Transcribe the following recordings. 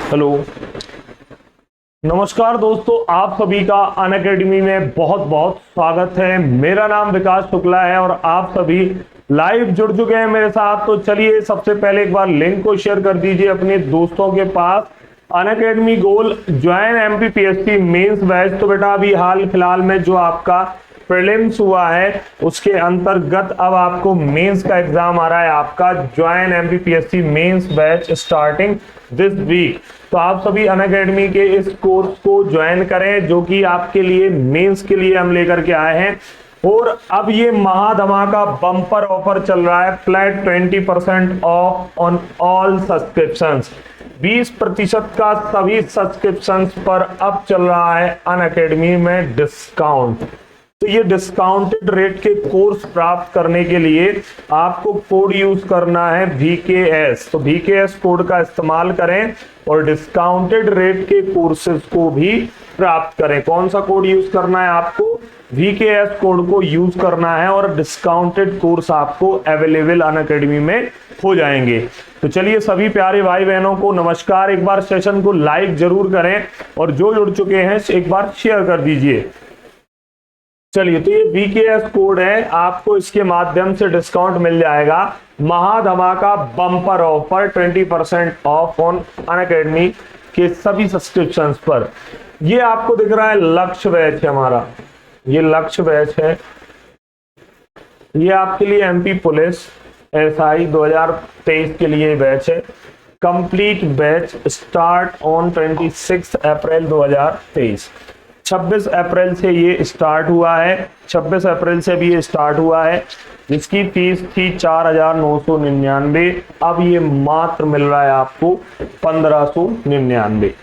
Hello, नमस्कार दोस्तों, आप सभी का अनअकैडमी में बहुत बहुत स्वागत है। मेरा नाम विकास शुक्ला है और आप सभी लाइव जुड़ चुके हैं मेरे साथ। तो चलिए सबसे पहले एक बार लिंक को शेयर कर दीजिए अपने दोस्तों के पास। अनअकैडमी गोल ज्वाइन एमपीपीएससी मेंस बैच। तो बेटा अभी हाल फिलहाल में जो आपका प्रीलिम्स हुआ है उसके अंतर्गत अब आपको मेंस का एग्जाम आ रहा है, आपका join MPPSC mains batch starting this week. तो आप सभी अनअकैडमी के इस कोर्स को ज्वाइन करें जो कि आपके लिए मेंस के लिए हम लेकर के आए हैं। और अब ये महाधमाका बम्पर ऑफर चल रहा है, flat 20% off on all subscriptions. 20% का सभी सब्सक्रिप्शंस पर अब चल रहा है अनअकैडमी में डिस्काउंट। तो ये डिस्काउंटेड रेट के कोर्स प्राप्त करने के लिए आपको कोड यूज करना है VKS। तो VKS कोड का इस्तेमाल करें और डिस्काउंटेड रेट के कोर्सेज को भी प्राप्त करें। कौन सा कोड यूज करना है आपको? VKS कोड को यूज करना है और डिस्काउंटेड कोर्स आपको अवेलेबल अनअकैडमी में हो जाएंगे। तो चलिए सभी प्यारे भाई बहनों को नमस्कार। एक बार सेशन को लाइक जरूर करें और जो जुड़ चुके हैं एक बार शेयर कर दीजिए। चलिए, तो ये VKS कोड है, आपको इसके माध्यम से डिस्काउंट मिल जाएगा। महाधमाका bumper offer 20% off on Unacademy के सभी सब्सक्रिप्शंस पर। ये आपको दिख रहा है लक्ष्य बैच है हमारा, ये लक्ष्य बैच है। ये आपके लिए MP पुलिस SI 2023 के लिए बैच है। कंप्लीट बैच स्टार्ट ऑन 26 अप्रैल 2023। 26 अप्रैल से ये स्टार्ट हुआ है, 26 अप्रैल से भी ये स्टार्ट हुआ है, जिसकी फीस थी 4,999। अब ये मात्र मिल रहा है आपको 1,599।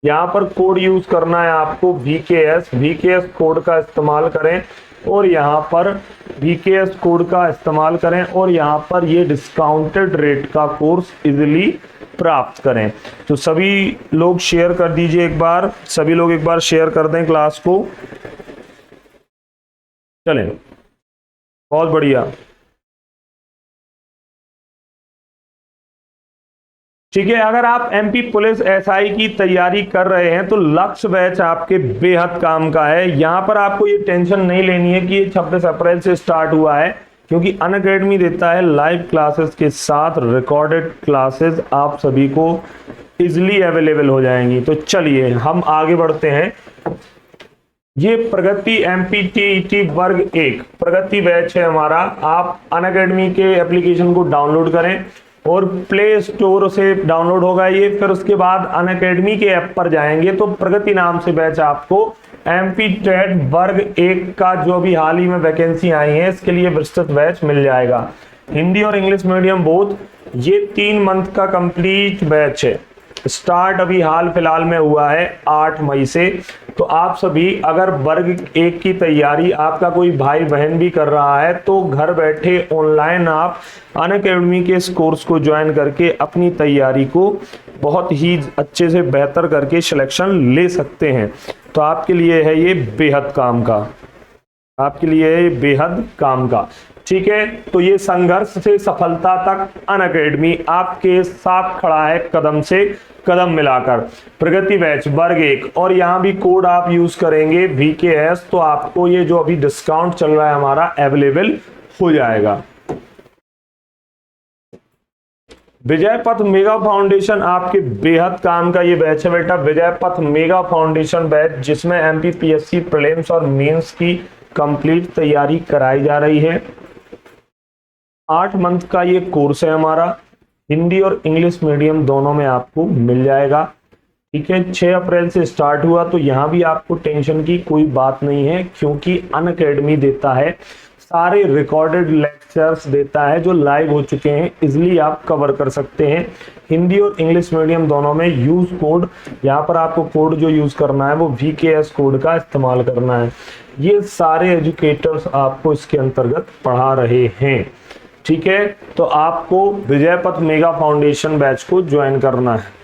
यहाँ पर कोड यूज करना है आपको VKS कोड का इस्तेमाल करें और यहाँ पर VKS कोड का इस्तेमाल करें और यहाँ पर ये डिस्काउंटेड रेट का कोर्स इजीली प्राप्त करें। तो सभी लोग शेयर कर दीजिए एक बार, सभी लोग एक बार शेयर कर दें क्लास को। चलें, बहुत बढ़िया। ठीक है, अगर आप MP पुलिस SI की तैयारी कर रहे हैं तो लक्ष्य बैच आपके बेहद काम का है। यहां पर आपको ये टेंशन नहीं लेनी है कि ये 26 अप्रैल से स्टार्ट हुआ है, क्योंकि अनअकैडमी देता है लाइव क्लासेस के साथ रिकॉर्डेड क्लासेस आप सभी को इजीली अवेलेबल हो जाएंगी। तो चलिए हम आगे बढ़ते हैं। ये प्रगति MPTET वर्ग 1 प्रगति बैच है हमारा। आप अनअकैडमी के एप्लीकेशन को डाउनलोड करें और प्ले स्टोर से डाउनलोड होगा ये, फिर उसके बाद अनअकैडमी के ऐप पर जाएंगे तो प्रगति नाम से बैच आपको MPTET वर्ग 1 का जो भी हाल ही में वैकेंसी आई है इसके लिए विस्तृत बैच मिल जाएगा। हिंदी और इंग्लिश मीडियम बोथ, ये 3 मंथ का कंप्लीट बैच है। स्टार्ट अभी हाल फिलहाल में हुआ है 8 मई से। तो आप सभी अगर वर्ग 1 की तैयारी आपका कोई भाई बहन भी कर रहा है तो घर बैठे ऑनलाइन आप अनअकैडमी के इस कोर्स को ज्वाइन करके अपनी तैयारी को बहुत ही अच्छे से बेहतर करके सिलेक्शन ले सकते हैं। तो आपके लिए है ये बेहद काम का, आपके लिए है ये बेहद काम का। ठीक है, तो ये संघर्ष से सफलता तक अनअकैडमी आपके साथ खड़ा है कदम से कदम मिलाकर। प्रगति बैच वर्ग 1 और यहाँ भी कोड आप यूज करेंगे VKS, तो आपको ये जो अभी डिस्काउंट चल रहा है हमारा अवेलेबल हो जाएगा। विजय पथ मेगा फाउंडेशन आपके बेहद काम का ये बैच है बेटा। विजय पथ मेगा फाउंडेशन बैच, जिसमें MPPSC प्रीलिम्स और मेंस की कंप्लीट तैयारी कराई जा रही है। 8 मंथ का ये कोर्स है हमारा, हिंदी और इंग्लिश मीडियम दोनों में आपको मिल जाएगा। ठीक है, 6 अप्रैल से स्टार्ट हुआ, तो यहाँ भी आपको टेंशन की कोई बात नहीं है, क्योंकि अनअकैडमी देता है सारे रिकॉर्डेड लेक्चर्स देता है जो लाइव हो चुके हैं, इजिली आप कवर कर सकते हैं। हिंदी और इंग्लिश मीडियम दोनों में यूज कोड, यहाँ पर आपको कोड जो यूज करना है वो VKS कोड का इस्तेमाल करना है। ये सारे एजुकेटर्स आपको इसके अंतर्गत पढ़ा रहे हैं। ठीक है, तो आपको विजय पथ मेगा फाउंडेशन बैच को ज्वाइन करना है।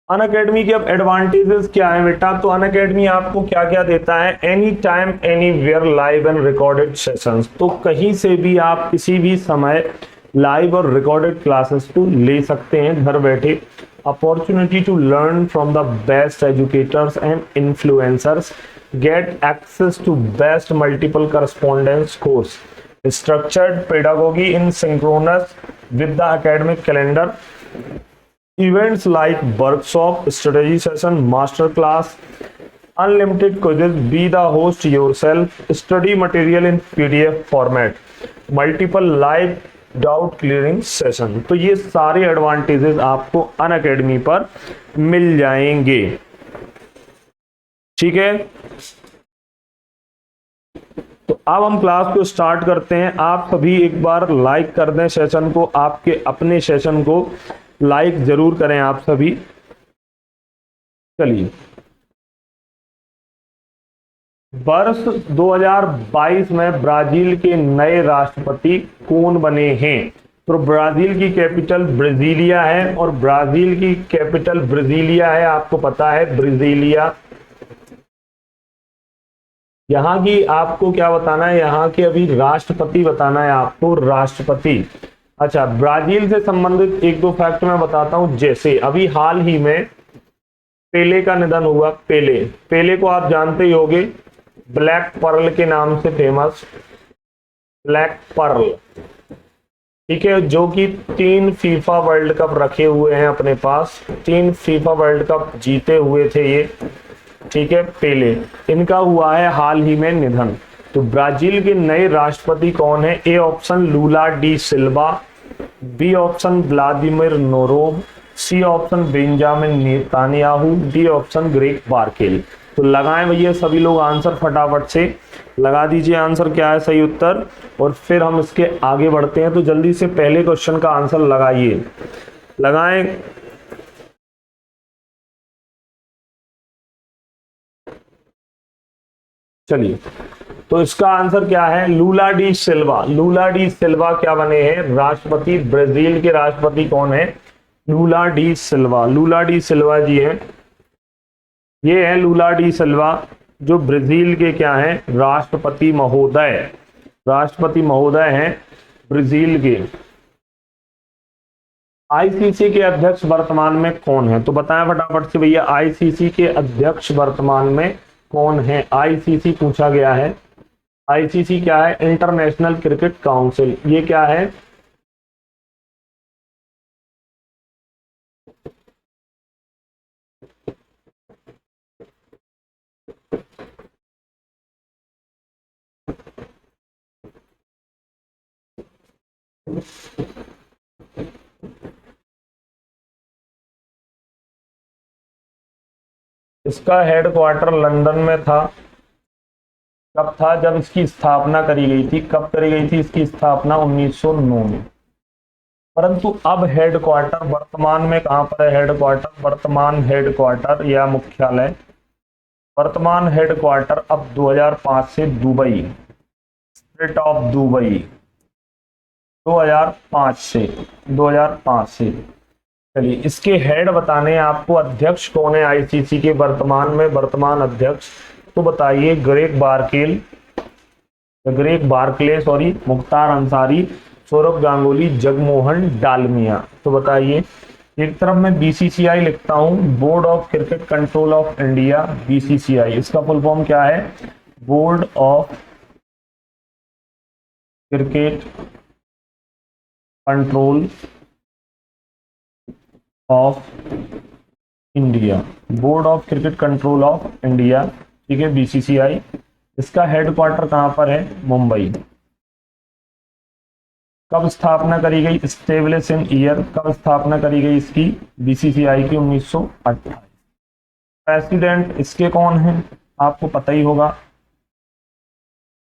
अनअकैडमी के अब एडवांटेजेस क्या है बेटा? तो अनअकैडमी आपको क्या क्या देता है? Any time anywhere live and recorded sessions. तो कहीं से भी आप किसी भी समय लाइव और रिकॉर्डेड क्लासेस को ले सकते हैं घर बैठे। Opportunity to learn from the best educators and influencers, get access to best multiple correspondence course, structured pedagogy in synchronous with the academic calendar, events like workshop, strategy session, master class, unlimited quizzes, be the host yourself, study material in PDF format, multiple live doubt clearing session. तो ये सारे advantages आपको Unacademy पर मिल जाएंगे। ठीक है, तो अब हम क्लास को स्टार्ट करते हैं। आप सभी एक बार लाइक कर दें सेशन को, आपके अपने सेशन को लाइक जरूर करें आप सभी। चलिए, वर्ष 2022 में ब्राजील के नए राष्ट्रपति कौन बने हैं? तो ब्राजील की कैपिटल ब्राजीलिया है, और ब्राजील की कैपिटल ब्राजीलिया है, आपको पता है ब्राजीलिया। यहाँ की आपको क्या बताना है, यहाँ के अभी राष्ट्रपति बताना है आपको, राष्ट्रपति। अच्छा, ब्राजील से संबंधित एक दो फैक्ट मैं बताता हूं। जैसे अभी हाल ही में पेले का निधन हुआ। पेले को आप जानते ही होंगे, ब्लैक पर्ल के नाम से फेमस, ब्लैक पर्ल। ठीक है, जो कि 3 फीफा वर्ल्ड कप रखे हुए हैं अपने पास, 3 फीफा वर्ल्ड कप जीते हुए थे ये। ठीक है, पेले, इनका हुआ है हाल ही में निधन। तो ब्राजील के नए राष्ट्रपति कौन है? A option Lula da Silva, B option Vladimir Norov, C option Benjamin Netanyahu, D option Greg Barclay. तो लगाएं भैया सभी लोग आंसर, फटाफट से लगा दीजिए आंसर क्या है सही उत्तर, और फिर हम इसके आगे बढ़ते हैं। तो जल्दी से पहले क्वेश्चन का आंसर लगाइए, लगाएं। चलिए, तो इसका आंसर क्या है? लूला डी सिल्वा। लूला डी सिल्वा क्या बने हैं? राष्ट्रपति। ब्राजील के राष्ट्रपति कौन है? लूला डी सिल्वा। लूला डी सिल्वा जी हैं, ये है लूला डी सिल्वा, जो ब्राजील के क्या हैं? राष्ट्रपति महोदय। राष्ट्रपति महोदय हैं ब्राजील के। आईसीसी के अध्यक्ष वर्तमान में कौन है? तो बताएं फटाफट से भैया, आईसीसी के अध्यक्ष वर्तमान में कौन है? आईसीसी पूछा गया है। आईसीसी क्या है? International cricket council. ये क्या है? इसका हेडक्वार्टर लंदन में था। कब था? जब इसकी स्थापना करी गई थी। कब करी गई थी इसकी स्थापना? 1909 में। परंतु अब हेडक्वार्टर वर्तमान में कहां पर है? हेडक्वार्टर, वर्तमान हेडक्वार्टर या मुख्यालय, वर्तमान हेडक्वार्टर अब 2005 से दुबई, स्टेट ऑफ दुबई, 2005 से। चलिए, इसके हेड बताने हैं आपको। अध्यक्ष कौन है आईसीसी के वर्तमान में? वर्तमान अध्यक्ष तो बताइए, ग्रेग बार्कले, मुख्तार अंसारी, सौरभ गांगुली, जगमोहन डालमिया। तो बताइए, एक तरफ मैं बीसीसीआई लिखता हूं, board of cricket control of India, BCCI. इसका फुल फॉर्म क्या है? Board of cricket control of India, board of cricket control of India. ठीक है, बीसीसीआई। इसका हेडक्वार्टर कहां पर है? मुंबई। कब स्थापना करी गई? स्टेब्लिश इन ईयर, कब स्थापना करी गई इसकी? बीसीसीआई की 1928। प्रेसिडेंट इसके कौन है? आपको पता ही होगा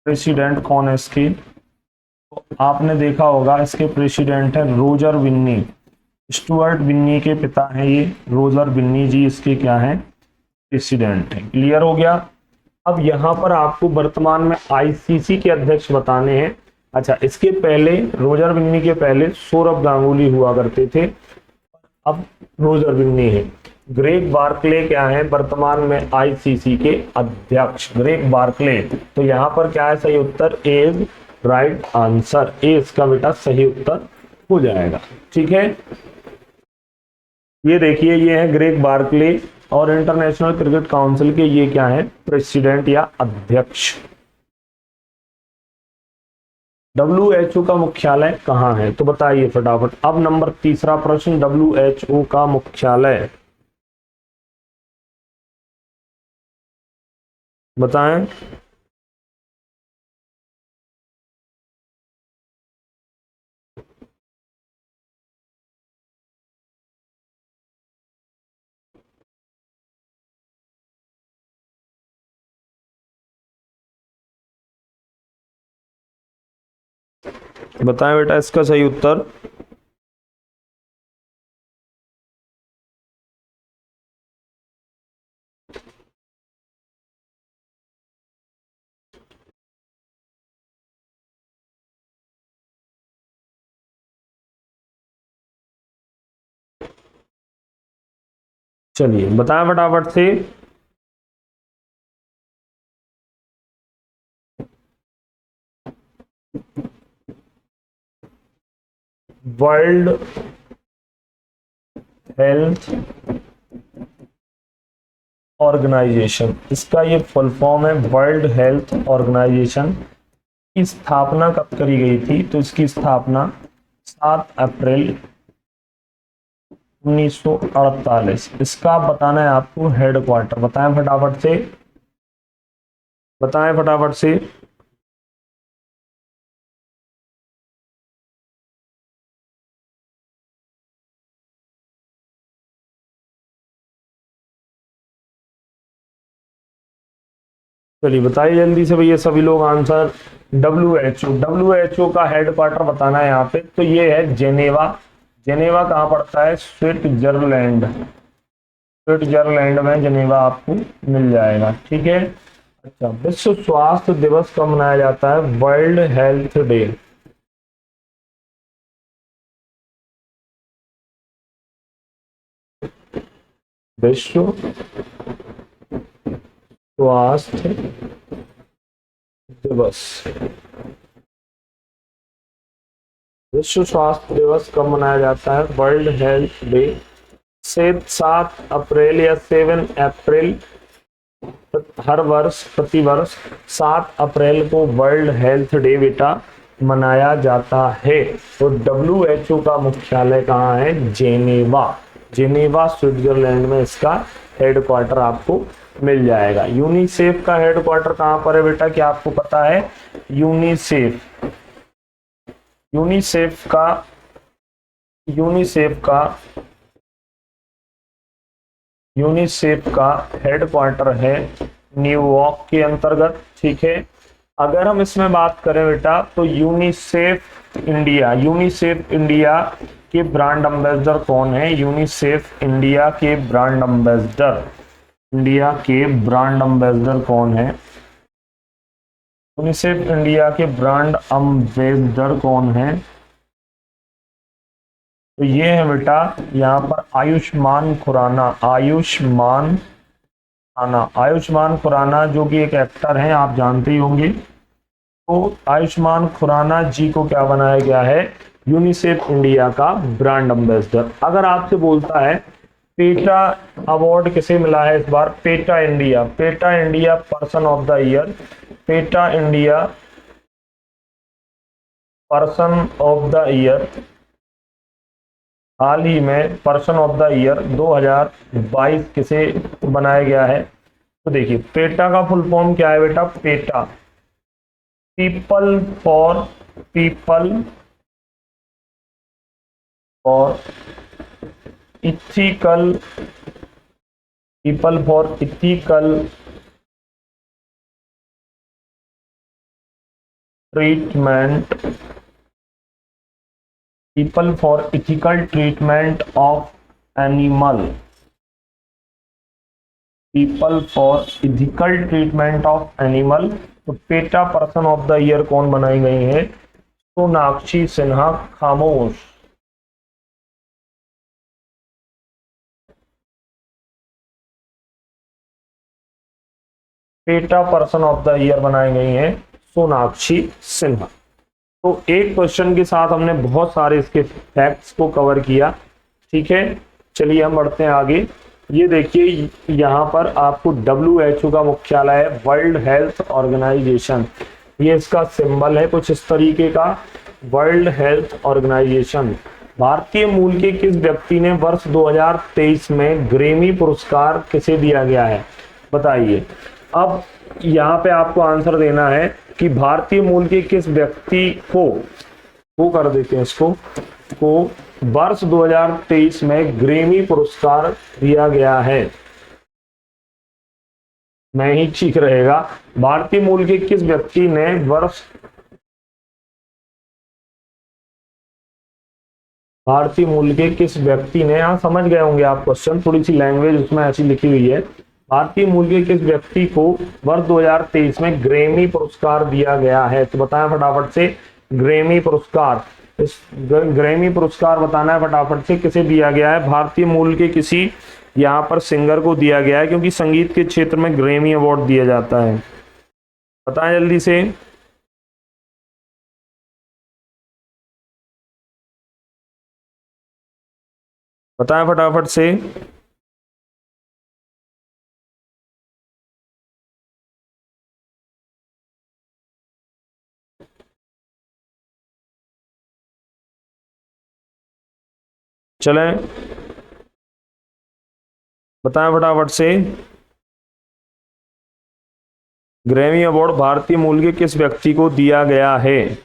प्रेसिडेंट कौन है इसके। तो आपने देखा होगा, इसके प्रेसिडेंट है रोजर विन्नी, स्टुअर्ट विन्नी के पिता हैं ये, रोजर विन्नी जी इसके क्या हैं? प्रेसिडेंट है। क्लियर हो गया। अब यहाँ पर आपको वर्तमान में आईसीसी के अध्यक्ष बताने हैं। अच्छा, इसके पहले, रोजर विन्नी के पहले सौरभ गांगुली हुआ करते थे, अब रोजर विन्नी है। ग्रेग बार्कले क्या है वर्तमान में आईसीसी के अध्यक्ष? Greg Barclay. तो यहाँ पर क्या है सही उत्तर? ए इज राइट आंसर। ए इसका बेटा सही उत्तर हो जाएगा। ठीक है, ये देखिए, ये है ग्रेग बार्कले और इंटरनेशनल क्रिकेट काउंसिल के ये क्या है, प्रेसिडेंट या अध्यक्ष। WHO का मुख्यालय कहाँ है, तो बताइए फटाफट। अब नंबर तीसरा प्रश्न, WHO का मुख्यालय बताएं। बताएं बेटा इसका सही उत्तर। चलिए बताएं फटाफट से। वर्ल्ड हेल्थ ऑर्गेनाइजेशन, इसका ये फुल फॉर्म है वर्ल्ड हेल्थ ऑर्गेनाइजेशन। की स्थापना कब करी गई थी, तो इसकी स्थापना 7 अप्रैल 1948। इसका बताना है आपको हेडक्वार्टर, बताएं फटाफट से, बताएं फटाफट से। चलिए बताइए जल्दी से भैया सभी लोग आंसर। डब्ल्यू एच ओ का हेडक्वार्टर बताना है यहाँ पे, तो ये है जेनेवा। जेनेवा कहाँ पड़ता है, स्विट्जरलैंड। स्विट्जरलैंड में जेनेवा आपको मिल जाएगा। ठीक है, अच्छा, विश्व स्वास्थ्य दिवस कब मनाया जाता है, वर्ल्ड हेल्थ डे। विश्व स्वास्थ्य दिवस, विश्व स्वास्थ्य दिवस कब मनाया जाता है, वर्ल्ड हेल्थ डे से 7 अप्रैल या 7 अप्रैल हर वर्ष, प्रतिवर्ष 7 अप्रैल को वर्ल्ड हेल्थ डे बेटा मनाया जाता है। तो WHO का मुख्यालय कहाँ है, जेनेवा। जेनेवा स्विट्जरलैंड में इसका हेडक्वार्टर आपको मिल जाएगा। यूनिसेफ का हेडक्वार्टर कहाँ पर है बेटा, क्या आपको पता है, यूनिसेफ, यूनिसेफ का, यूनिसेफ का, यूनिसेफ का हेडक्वार्टर है न्यूयॉर्क के अंतर्गत। ठीक है, अगर हम इसमें बात करें बेटा, तो यूनिसेफ इंडिया, यूनिसेफ इंडिया के ब्रांड एम्बेसडर कौन है, यूनिसेफ इंडिया के ब्रांड एम्बेसडर, इंडिया के ब्रांड एम्बेसडर कौन है, यूनिसेफ इंडिया के ब्रांड एम्बेसडर कौन है, तो ये है बेटा यहाँ पर आयुष्मान खुराना। आयुष्मान खुराना, आयुष्मान खुराना जो कि एक एक्टर हैं, आप जानते ही होंगे। तो आयुष्मान खुराना जी को क्या बनाया गया है, यूनिसेफ इंडिया का ब्रांड एम्बेसडर। अगर आपसे बोलता है पेटा अवार्ड किसे मिला है इस बार, PETA India, PETA India person of the year, PETA India person of the year, हाल ही में पर्सन ऑफ द ईयर 2022 किसे बनाया गया है, तो देखिए पेटा का फुल फॉर्म क्या है बेटा, PETA people for, people for ethical, people for ethical treatment, people for ethical treatment of animal, people for ethical treatment of animal. तो PETA person of the year कौन बनाई गई है, सोनाक्षी सिन्हा खामोश। PETA person of the year बनाई गई है सोनाक्षी सिन्हा। तो एक क्वेश्चन के साथ हमने बहुत सारे इसके फैक्ट्स को कवर किया। ठीक है, चलिए हम बढ़ते हैं आगे। ये देखिए यहाँ पर आपको WHO का मुख्यालय है, वर्ल्ड हेल्थ ऑर्गेनाइजेशन, ये इसका सिंबल है कुछ इस तरीके का, वर्ल्ड हेल्थ ऑर्गेनाइजेशन। भारतीय मूल के किस व्यक्ति ने वर्ष 2023 में ग्रेमी पुरस्कार किसे दिया गया है, बताइए। अब यहाँ पे आपको आंसर देना है कि भारतीय मूल के किस व्यक्ति को, वो कर देते हैं इसको, को वर्ष 2023 में ग्रेमी पुरस्कार दिया गया है। मैं ही ठीक रहेगा। भारतीय मूल के किस व्यक्ति ने भारतीय मूल के किस व्यक्ति ने, यहां समझ गए होंगे आप क्वेश्चन, थोड़ी सी लैंग्वेज उसमें ऐसी लिखी हुई है। भारतीय मूल के किस व्यक्ति को वर्ष 2023 में ग्रेमी पुरस्कार दिया गया है, तो बताएं फटाफट से। ग्रेमी पुरस्कार, इस ग्रेमी पुरस्कार बताना है फटाफट से, किसे दिया गया है। भारतीय मूल के किसी यहाँ पर सिंगर को दिया गया है, क्योंकि संगीत के क्षेत्र में ग्रेमी अवार्ड दिया जाता है। बताएं जल्दी से। बताएं फटाफट से। चलें, बताएं फटाफट से। ग्रैमी अवार्ड भारतीय मूल के किस व्यक्ति को दिया गया है।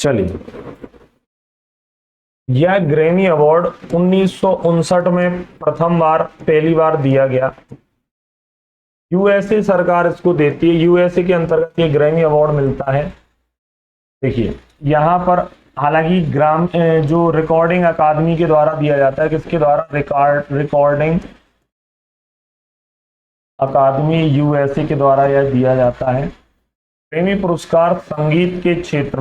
चलिए, यह ग्रैमी अवार्ड 1959 में पहली बार दिया गया। यूएसए सरकार इसको देती है, यूएसए के अंतर्गत ये ग्रैमी अवार्ड मिलता है। देखिए यहाँ पर हालांकि जो रिकॉर्डिंग अकादमी के द्वारा दिया जाता है, किसके द्वारा, रिकॉर्डिंग अकादमी यूएसए के द्वारा यह दिया जाता है। ग्रैमी पुरस्कार संगीत के क्षेत्र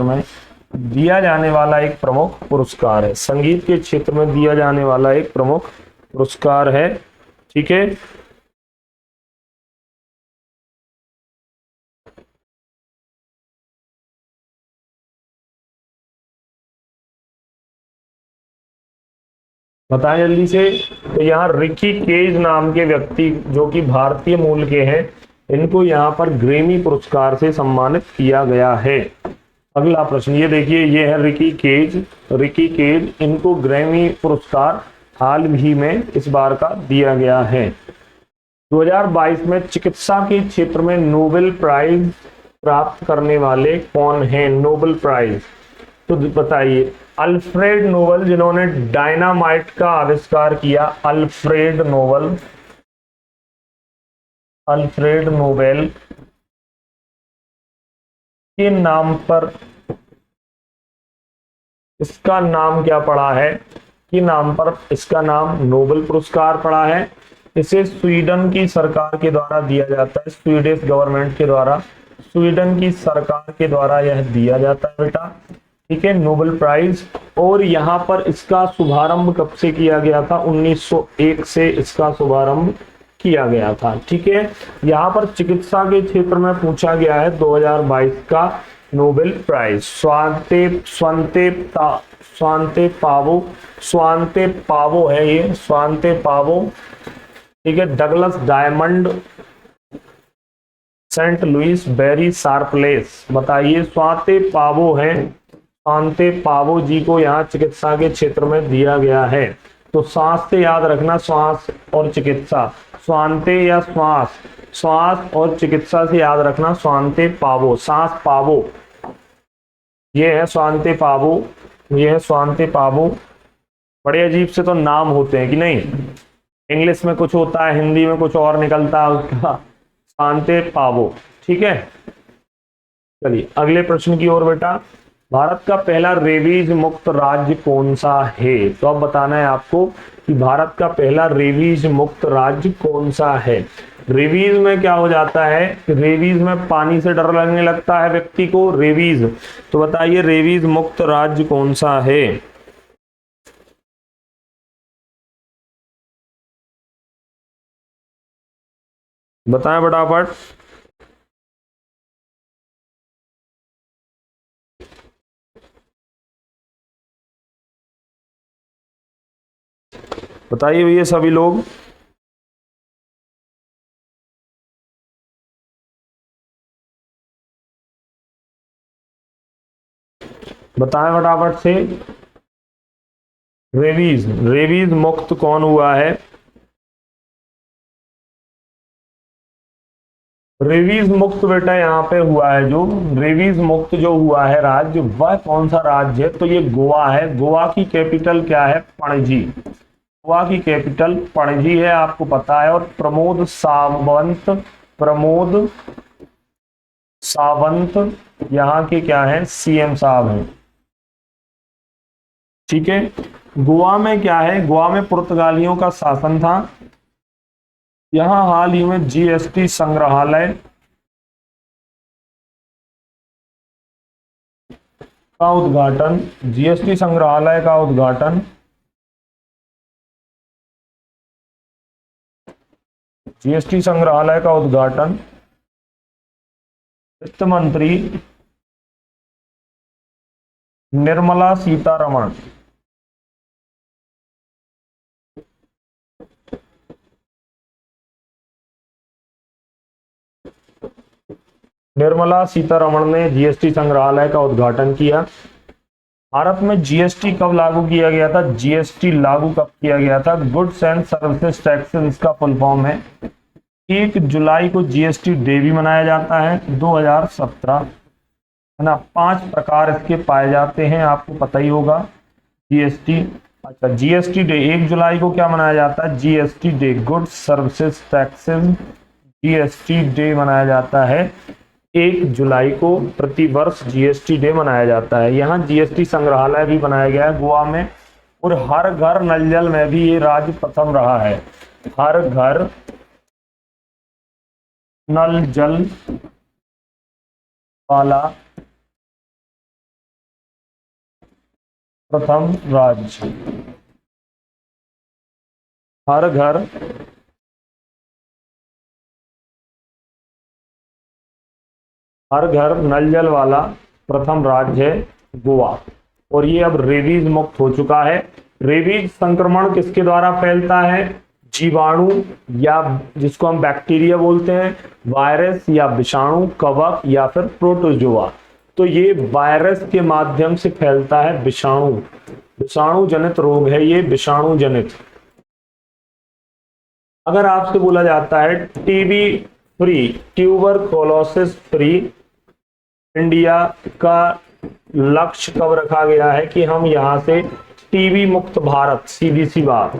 में दिया जाने वाला एक प्रमुख पुरस्कार है। संगीत के क्षेत्र में दिया जाने वाला एक प्रमुख पुरस्कार है। ठीक है, बताएं जल्दी से। तो यहाँ रिकी केज नाम के व्यक्ति जो कि भारतीय मूल के हैं, इनको यहाँ पर ग्रैमी पुरस्कार से सम्मानित किया गया है। अगला प्रश्न ये देखिए, ये है रिकी केज, इनको ग्रैमी पुरस्कार हाल ही में इस बार का दिया गया है। 2022 में चिकित्सा के क्षेत्र में नोबेल प्राइज प्राप्त करने वाले कौन हैं, नोबेल प्राइज, तो बताइए। अल्फ्रेड नोबेल, जिन्होंने डायनामाइट का आविष्कार किया, अल्फ्रेड नोबेल के नाम पर इसका नाम क्या पड़ा है, कि नाम पर इसका नाम नोबेल पुरस्कार पड़ा है। इसे स्वीडन की सरकार के द्वारा दिया जाता है, स्वीडिश गवर्नमेंट के द्वारा, स्वीडन की सरकार के द्वारा यह दिया जाता है बेटा। ठीक है, नोबेल प्राइज। और यहाँ पर इसका शुभारंभ कब से किया गया था, 1901 से इसका शुभारंभ किया गया था। ठीक है, यहाँ पर चिकित्सा के क्षेत्र में पूछा गया है 2022 का नोबेल प्राइज। स्वांते पावो है ये, स्वांते पावो। ठीक है, Douglas Diamond, Saint Louis Barry Sharpless, बताइए। स्वांते पावो है, स्वांते पावो जी को यहाँ चिकित्सा के क्षेत्र में दिया गया है। तो सांस से याद रखना, श्वास और चिकित्सा, स्वांते या श्वास और चिकित्सा से याद रखना, स्वांते पावो, सांस पावो, ये है स्वांते पावो, ये है स्वांते पावो। बड़े अजीब से तो नाम होते हैं कि नहीं, इंग्लिश में कुछ होता है, हिंदी में कुछ और निकलता है उसका, स्वांते पावो। ठीक है, चलिए अगले प्रश्न की ओर बेटा। भारत का पहला रेबीज मुक्त राज्य कौन सा है, तो अब बताना है आपको कि भारत का पहला रेबीज मुक्त राज्य कौन सा है। रेबीज में क्या हो जाता है, रेबीज में पानी से डर लगने लगता है व्यक्ति को, रेबीज। तो बताइए रेबीज मुक्त राज्य कौन सा है? बताएं फटाफट। बताइए भैया सभी लोग। बताएं फटाफट से। रेबीज, रेबीज मुक्त कौन हुआ है? रेबीज मुक्त बेटा यहाँ पे हुआ है, जो रेबीज मुक्त जो हुआ है राज्य, वह कौन सा राज्य है? तो ये गोवा है। गोवा की कैपिटल क्या है? पणजी। गोवा की कैपिटल पणजी है, आपको पता है। और प्रमोद सावंत यहाँ के क्या है? सीएम साहब हैं। ठीक है। गोवा में क्या है? गोवा में पुर्तगालियों का शासन था। यहां हाल ही में जीएसटी संग्रहालय का उद्घाटन, जीएसटी संग्रहालय का उद्घाटन जीएसटी संग्रहालय का उद्घाटन वित्त मंत्री निर्मला सीतारमण निर्मला सीतारमण ने जीएसटी संग्रहालय का उद्घाटन किया। भारत में जीएसटी कब लागू किया गया था? जीएसटी लागू कब किया गया था? गुड्स एंड सर्विसेज टैक्सेस इसका फुल फॉर्म है। 1 जुलाई को जीएसटी डे भी मनाया जाता है 2017, है ना। 5 प्रकार इसके पाए जाते हैं, आपको पता ही होगा। जीएसटी, अच्छा जीएसटी डे 1 जुलाई को क्या मनाया जाता है? GST day, goods services taxes GST day मनाया जाता है 1 जुलाई को। प्रतिवर्ष जीएसटी डे मनाया जाता है। यहाँ जीएसटी संग्रहालय भी बनाया गया है गोवा में। और हर घर नल जल में भी ये राज्य प्रथम रहा है। हर घर नल जल वाला प्रथम राज्य। हर घर हर घर नल जल वाला प्रथम राज्य है गोवा। और ये अब रेबीज मुक्त हो चुका है। रेबीज संक्रमण किसके द्वारा फैलता है? जीवाणु, या जिसको हम बैक्टीरिया बोलते हैं, वायरस या विषाणु, कवक या फिर प्रोटोजोआ। तो ये वायरस के माध्यम से फैलता है। विषाणु, विषाणु जनित रोग है ये, विषाणु जनित। अगर आपसे बोला जाता है TB free, tuberculosis free India का लक्ष्य कब रखा गया है कि हम यहां से टीबी मुक्त भारत, सीधी सी बात,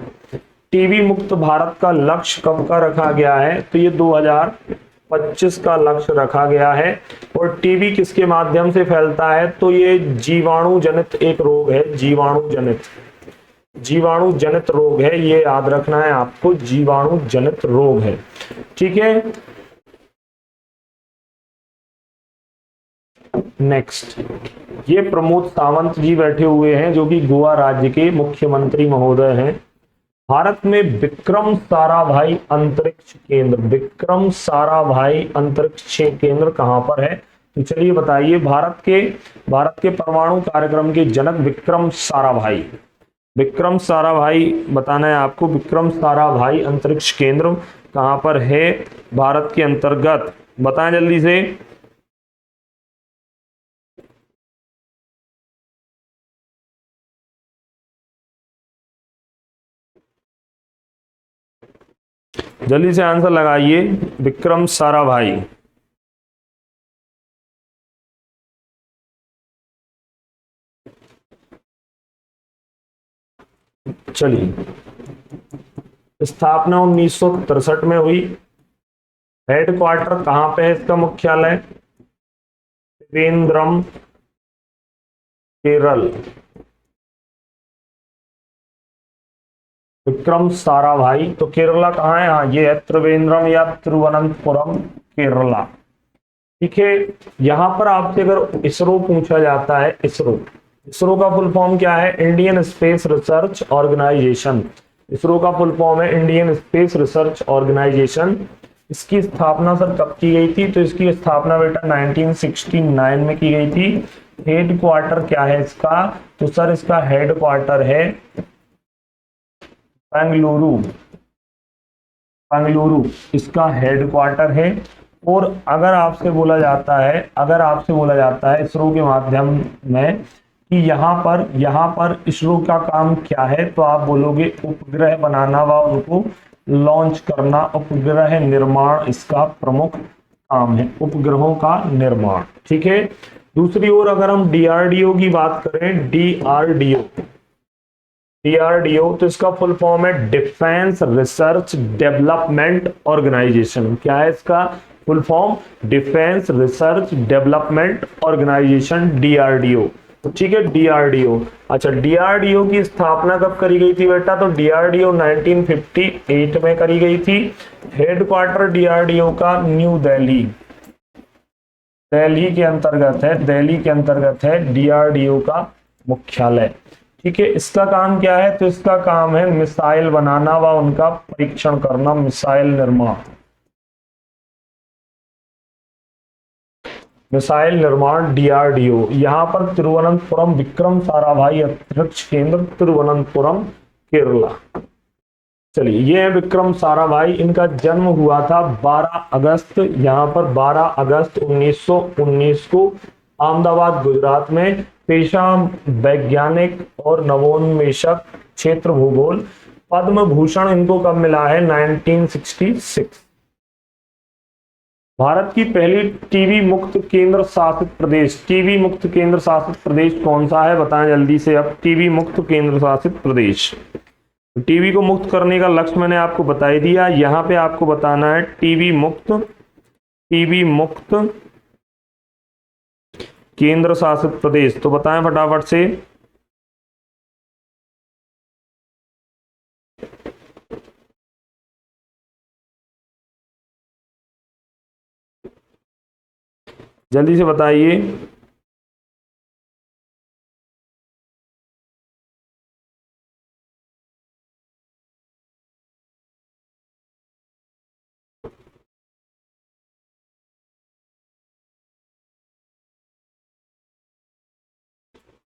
टीबी मुक्त भारत का लक्ष्य कब का रखा गया है? तो ये 2025 का लक्ष्य रखा गया है। और टीबी किसके माध्यम से फैलता है? तो ये जीवाणु जनित एक रोग है, जीवाणु जनित रोग है, ये याद रखना है आपको, जीवाणु जनित रोग है। ठीक है। नेक्स्ट, ये प्रमोद सावंत जी बैठे हुए हैं जो कि गोवा राज्य के मुख्यमंत्री महोदय हैं। भारत में विक्रम साराभाई अंतरिक्ष केंद्र, विक्रम साराभाई अंतरिक्ष केंद्र कहां पर है? तो चलिए बताइए। भारत के परमाणु कार्यक्रम के जनक विक्रम साराभाई, विक्रम साराभाई बताना है आपको। विक्रम साराभाई अंतरिक्ष केंद्र कहां पर है भारत के अंतर्गत? बताएं जल्दी से। जल्दी से आंसर लगाइए। विक्रम साराभाई, चलिए। स्थापना 1963 में हुई। हेडक्वार्टर कहां पे है इसका मुख्यालय? त्रिवेंद्रम, केरल। विक्रम साराभाई। तो केरला कहाँ है? हाँ ये है त्रिवेंद्रम या तिरुवनंतपुरम, केरला। ठीक है, यहां पर आपसे अगर इसरो पूछा जाता है, इसरो, इसरो का फुल फॉर्म क्या है? Indian Space Research Organisation. ISRO का फुल फॉर्म है इंडियन स्पेस रिसर्च ऑर्गेनाइजेशन। इसकी स्थापना सर कब की गई थी? तो इसकी स्थापना बेटा 1969 में की गई थी। हेड क्वार्टर क्या है इसका? तो सर इसका हेड क्वार्टर है बेंगलुरु, बेंगलुरु इसका हेड क्वार्टर है। और अगर आपसे बोला जाता है, अगर आपसे बोला जाता है इसरो के माध्यम में कि यहाँ पर इसरो का काम क्या है, तो आप बोलोगे उपग्रह बनाना व उनको लॉन्च करना। उपग्रह निर्माण इसका प्रमुख काम है, उपग्रहों का निर्माण। ठीक है, दूसरी ओर अगर हम डीआरडीओ की बात करें, डीआरडीओ, डीआरडीओ तो इसका फुल फॉर्म है डिफेंस रिसर्च डेवलपमेंट ऑर्गेनाइजेशन। क्या है इसका full form? Defence Research Development Organisation, DRDO. ठीक है, डीआरडीओ। अच्छा, डीआरडीओ की स्थापना कब करी गई थी बेटा? तो डीआरडीओ 1958 में करी गई थी। हेडक्वार्टर डीआरडीओ का न्यू दिल्ली, दिल्ली के अंतर्गत है, दिल्ली के अंतर्गत है डीआरडीओ का मुख्यालय। ठीक है, इसका काम क्या है? तो इसका काम है मिसाइल बनाना व उनका परीक्षण करना, मिसाइल निर्माण, मिसाइल निर्माण डीआरडीओ। यहां पर तिरुवनंतपुरम, विक्रम साराभाई अंतरिक्ष केंद्र, तिरुवनंतपुरम, केरला। चलिए, ये है विक्रम साराभाई। इनका जन्म हुआ था 12 अगस्त, यहां पर 12 अगस्त 1919 को अहमदाबाद गुजरात में। पेशा वैज्ञानिक और नवोन्मेषक, क्षेत्र भूगोल। पद्म भूषण इनको कब मिला है? 1966। भारत की पहली टीबी मुक्त केंद्र शासित प्रदेश, टीबी मुक्त केंद्र शासित प्रदेश कौन सा है? बताएं जल्दी से। अब टीबी मुक्त केंद्र शासित प्रदेश, टीबी को मुक्त करने का लक्ष्य मैंने आपको बता ही दिया। यहां पे आपको बताना है टीबी मुक्त, टीबी मुक्त केंद्र शासित प्रदेश। तो बताएं फटाफट से। जल्दी से बताइए।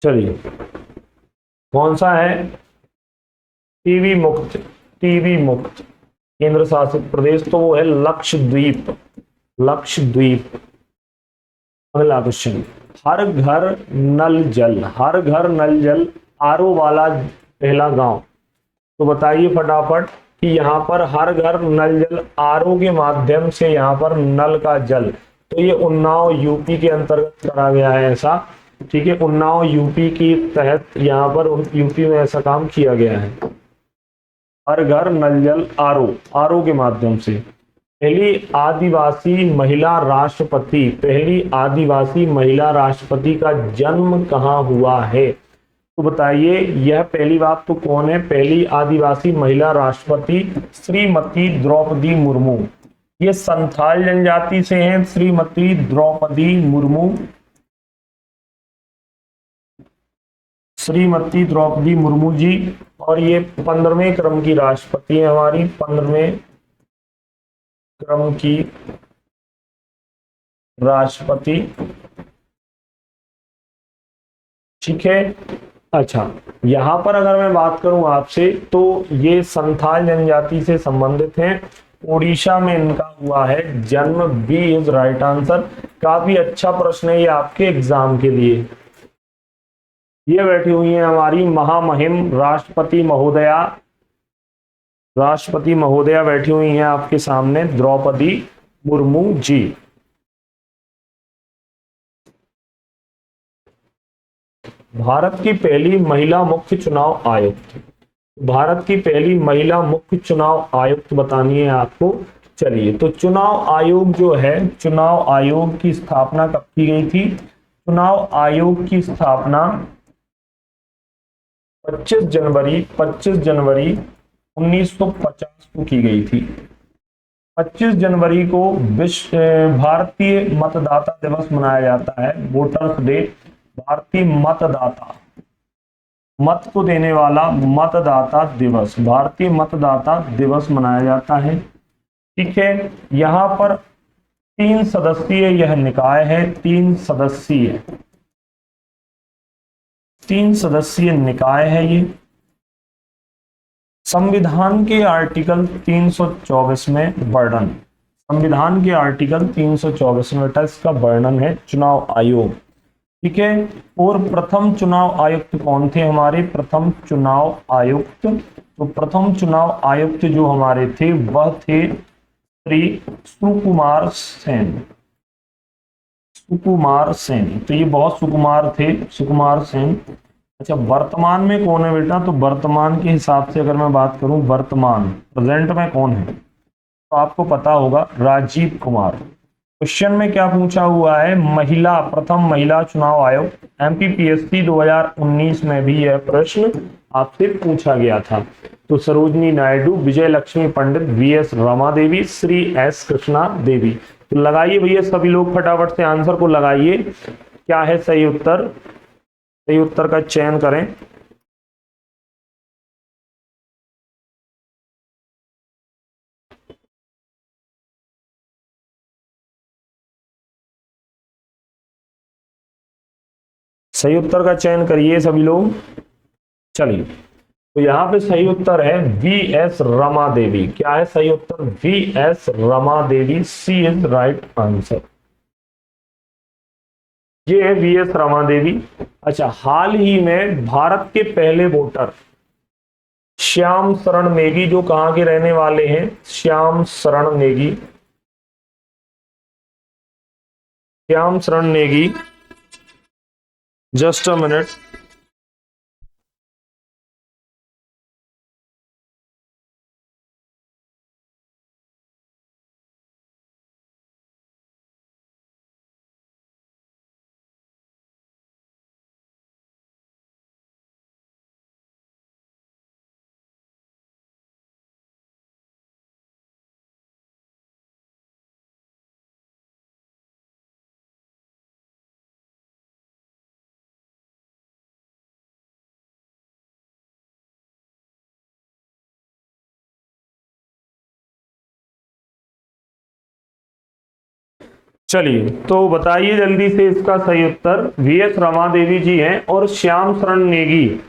चलिए, कौन सा है? टीबी मुक्त, टीबी मुक्त केंद्र शासित प्रदेश तो वो है लक्षद्वीप, लक्षद्वीप। अगला क्वेश्चन, हर घर नल जल, हर घर नल जल आरओ वाला पहला गांव। तो बताइए फटाफट कि यहाँ पर हर घर नल जल आरओ के माध्यम से यहाँ पर नल का जल, तो ये उन्नाव यूपी के अंतर्गत करा गया है ऐसा। ठीक है, उन्नाव यूपी के तहत यहाँ पर यूपी में ऐसा काम किया गया है। हर घर नल जल आरओ, आरओ के माध्यम से। पहली आदिवासी महिला राष्ट्रपति, पहली आदिवासी महिला राष्ट्रपति का जन्म कहाँ हुआ है? तो बताइए, यह पहली बात तो कौन है? पहली आदिवासी महिला राष्ट्रपति श्रीमती द्रौपदी मुर्मू। ये संथाल जनजाति से हैं, श्रीमती द्रौपदी मुर्मू, श्रीमती द्रौपदी मुर्मू जी। और ये 15वें क्रम की राष्ट्रपति है हमारी, 15वें क्रम की राष्ट्रपति। ठीक है, अच्छा, यहां पर अगर मैं बात करूं आपसे तो ये संथाल जनजाति से संबंधित हैं। उड़ीसा में इनका हुआ है जन्म। B is right answer. काफी अच्छा प्रश्न है ये आपके एग्जाम के लिए। ये बैठी हुई है हमारी महामहिम राष्ट्रपति महोदया, राष्ट्रपति महोदया बैठी हुई हैं आपके सामने, द्रौपदी मुर्मू जी। भारत की पहली महिला मुख्य चुनाव आयुक्त, भारत की पहली महिला मुख्य चुनाव आयुक्त बतानी है आपको। चलिए, तो चुनाव आयोग जो है, चुनाव आयोग की स्थापना कब की गई थी? चुनाव आयोग की स्थापना 25 जनवरी 1950 को की गई थी। 25 जनवरी को विश्व भारतीय मतदाता दिवस मनाया जाता है, वोटर्स डे। भारतीय मतदाता, मत को देने वाला मतदाता दिवस, भारतीय मतदाता दिवस मनाया जाता है। ठीक है, यहां पर 3 सदस्यीय यह निकाय है, 3 सदस्यीय निकाय है ये। संविधान के आर्टिकल 324 में वर्णन, संविधान के आर्टिकल 324 में इसका वर्णन है चुनाव आयोग। ठीक है, और प्रथम चुनाव आयुक्त कौन थे हमारे? प्रथम चुनाव आयुक्त, तो प्रथम चुनाव आयुक्त जो हमारे थे वह थे श्री सुकुमार सेन। सुकुमार सेन, तो ये बहुत सुकुमार थे, सुकुमार सेन। अच्छा, वर्तमान में कौन है बेटा? तो वर्तमान के हिसाब से अगर मैं बात करूं, वर्तमान प्रेजेंट में कौन है तो आपको पता होगा, राजीव कुमार। क्वेश्चन में क्या पूछा हुआ है? महिला, प्रथम महिला चुनाव आयोग। एमपीपीएससी 2019 में भी यह प्रश्न आपसे पूछा गया था। तो सरोजनी नायडू, विजय लक्ष्मी पंडित, वीएस रमा देवी, श्री एस कृष्णा देवी। तो लगाइए भैया सभी लोग फटाफट से आंसर को लगाइए, क्या है सही उत्तर? सही उत्तर का चयन करें। सही उत्तर का चयन करिए सभी लोग। चलिए, तो यहां पे सही उत्तर है वी एस रमा देवी। क्या है सही उत्तर? V S Rama Devi, C is right answer. ये है वी एस रमा देवी। अच्छा, हाल ही में भारत के पहले वोटर श्याम शरण नेगी, जो कहां के रहने वाले हैं? श्याम शरण नेगी, श्याम शरण नेगी। Just a minute. चलिए, तो बताइए जल्दी से इसका सही उत्तर। वी एस रमा देवी जी हैं और श्याम शरण नेगी।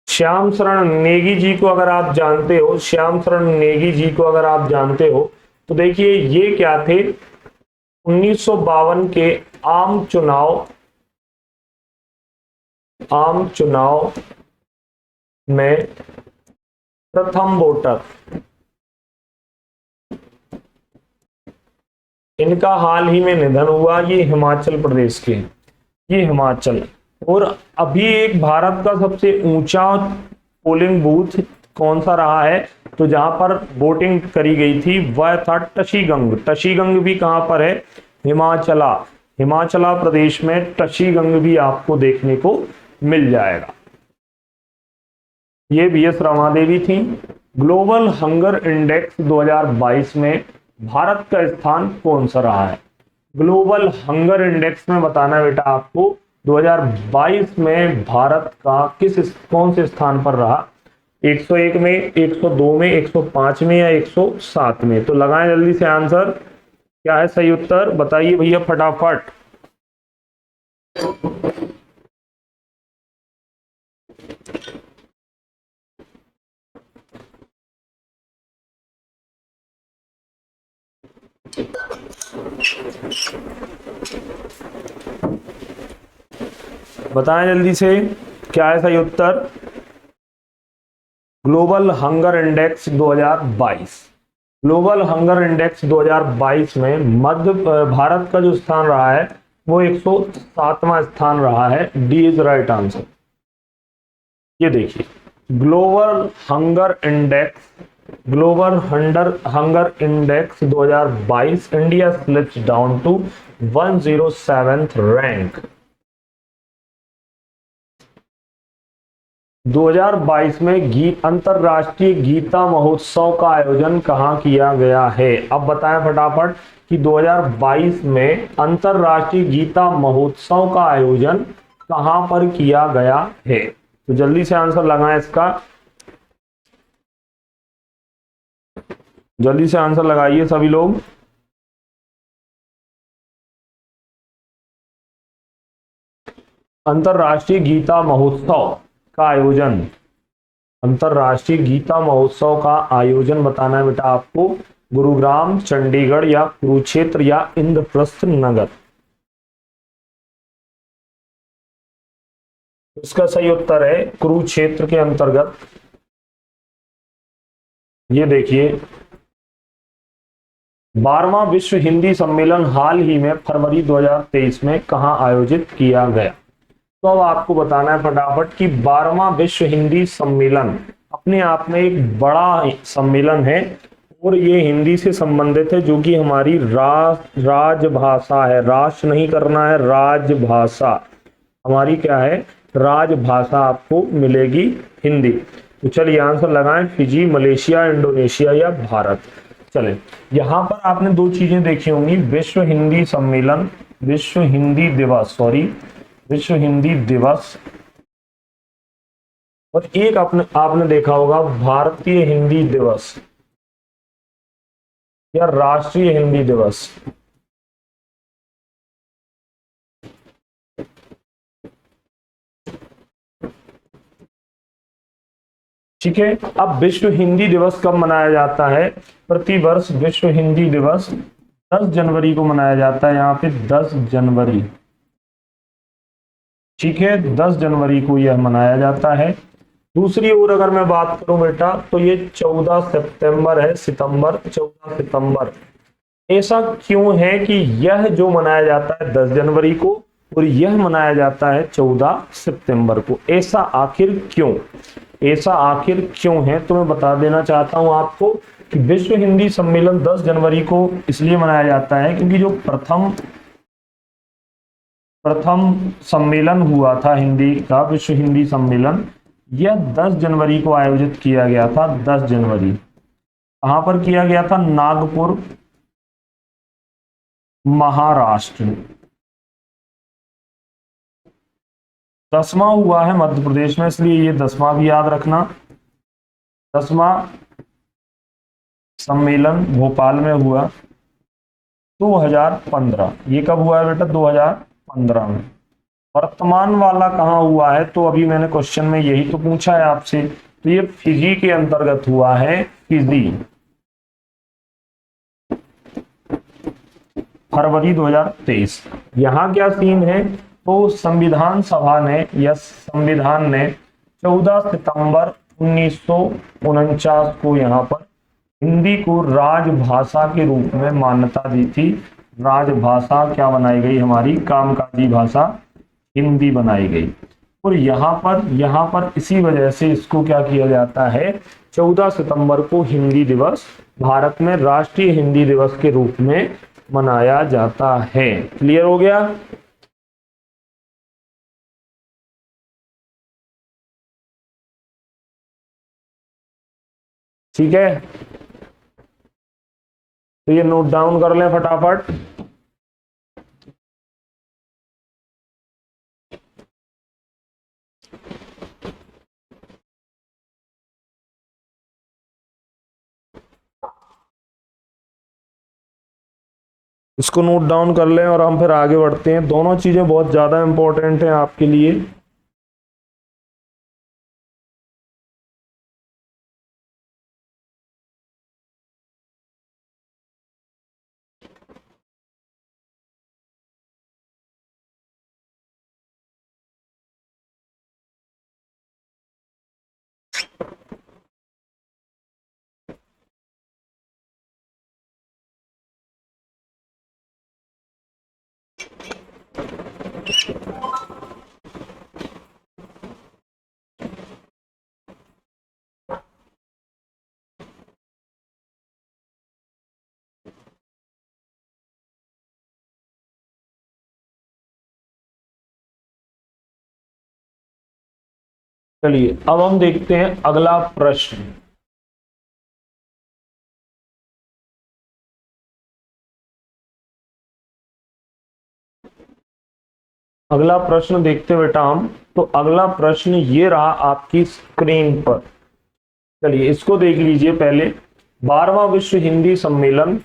श्याम शरण नेगी जी को अगर आप जानते हो, श्याम शरण नेगी जी को अगर आप जानते हो तो देखिए ये क्या थे? 1952 के आम चुनाव में प्रथम वोटर। इनका हाल ही में निधन हुआ। ये हिमाचल प्रदेश के, ये हिमाचल। और अभी एक भारत का सबसे ऊंचा पोलिंग बूथ कौन सा रहा है? तो जहां पर वोटिंग करी गई थी वह था टशीगंग। टशीगंग भी कहां पर है? हिमाचला, हिमाचला प्रदेश में टशीगंग भी आपको देखने को मिल जाएगा। ये वी एस रमा देवी थी। ग्लोबल हंगर इंडेक्स 2022 में भारत का स्थान कौन सा रहा है? ग्लोबल हंगर इंडेक्स में बताना बेटा आपको 2022 में भारत का कौन से स्थान पर रहा? 101 में, 102 में, 105 में या 107 में? तो लगाएं जल्दी से आंसर। क्या है सही उत्तर? बताइए भैया फटाफट। बताएं जल्दी से, क्या है सही उत्तर? Global hunger index 2022, global hunger index 2022 में मध्य भारत का जो स्थान रहा है वो 107वां स्थान रहा है। D is right answer. ये देखिए, global hunger index, global hunger index 2022, India slips down to 107th rank. 2022 में अंतरराष्ट्रीय गीता महोत्सव का आयोजन कहाँ किया गया है? अब बताएं फटाफट कि 2022 में अंतरराष्ट्रीय गीता महोत्सव का आयोजन कहाँ पर किया गया है? तो जल्दी से आंसर लगाएं इसका, जल्दी से आंसर लगाइए सभी लोग। अंतरराष्ट्रीय गीता महोत्सव का आयोजन, अंतरराष्ट्रीय गीता महोत्सव का आयोजन बताना है बेटा आपको, गुरुग्राम, चंडीगढ़ या कुरुक्षेत्र या इंद्रप्रस्थ नगर। इसका सही उत्तर है कुरुक्षेत्र के अंतर्गत। ये देखिए 12वां विश्व हिंदी सम्मेलन हाल ही में फरवरी 2023 में कहां आयोजित किया गया? तो अब आपको बताना है फटाफट कि 12वां विश्व हिंदी सम्मेलन अपने आप में एक बड़ा सम्मेलन है और ये हिंदी से संबंधित है, जो कि हमारी राजभाषा है। राष्ट्र नहीं करना है, राजभाषा हमारी क्या है, राजभाषा आपको मिलेगी हिंदी। तो चलिए आंसर लगाएं, फिजी, मलेशिया, इंडोनेशिया या भारत। चले, यहां पर आपने दो चीजें देखी होंगी, विश्व हिंदी सम्मेलन, विश्व हिंदी दिवस, सॉरी विश्व हिंदी दिवस, और एक आपने देखा होगा भारतीय हिंदी दिवस या राष्ट्रीय हिंदी दिवस। ठीक है, अब विश्व हिंदी दिवस कब मनाया जाता है? प्रतिवर्ष विश्व हिंदी दिवस 10 जनवरी को मनाया जाता है, यहाँ पे 10 जनवरी। ठीक है, 10 जनवरी को यह मनाया जाता है। दूसरी ओर अगर मैं बात करूं बेटा, तो ये 14 सितंबर है, 14 सितंबर। ऐसा क्यों है कि यह जो मनाया जाता है 10 जनवरी को और यह मनाया जाता है 14 सितंबर को? ऐसा आखिर क्यों, ऐसा आखिर क्यों है? तो मैं बता देना चाहता हूं आपको कि विश्व हिंदी सम्मेलन 10 जनवरी को इसलिए मनाया जाता है क्योंकि जो प्रथम सम्मेलन हुआ था हिंदी का, विश्व हिंदी सम्मेलन, यह 10 जनवरी को आयोजित किया गया था। 10 जनवरी कहां पर किया गया था? नागपुर, महाराष्ट्र। 10वां हुआ है मध्य प्रदेश में, इसलिए ये 10वां भी याद रखना। 10वां सम्मेलन भोपाल में हुआ 2015। ये कब हुआ है बेटा? 2015 में। वर्तमान वाला कहाँ हुआ है? तो अभी मैंने क्वेश्चन में यही तो पूछा है आपसे, तो ये फिजी के अंतर्गत हुआ है, फिजी, फरवरी 2023। यहाँ क्या सीन है? तो संविधान सभा ने या संविधान ने 14 सितंबर 1949 को यहाँ पर हिंदी को राजभाषा के रूप में मान्यता दी थी। राजभाषा क्या बनाई गई? हमारी कामकाजी भाषा हिंदी बनाई गई। और यहाँ पर इसी वजह से इसको क्या किया जाता है? 14 सितंबर को हिंदी दिवस भारत में राष्ट्रीय हिंदी दिवस के रूप में मनाया जाता है। क्लियर हो गया? ठीक है, तो ये नोट डाउन कर लें फटाफट। इसको नोट डाउन कर लें और हम फिर आगे बढ़ते हैं। दोनों चीजें बहुत ज्यादा इंपॉर्टेंट हैं आपके लिए। चलिए अब हम देखते हैं अगला प्रश्न। अगला प्रश्न देखते बेटा हम। तो अगला प्रश्न ये रहा आपकी स्क्रीन पर। चलिए इसको देख लीजिए पहले। 12वां विश्व हिंदी सम्मेलन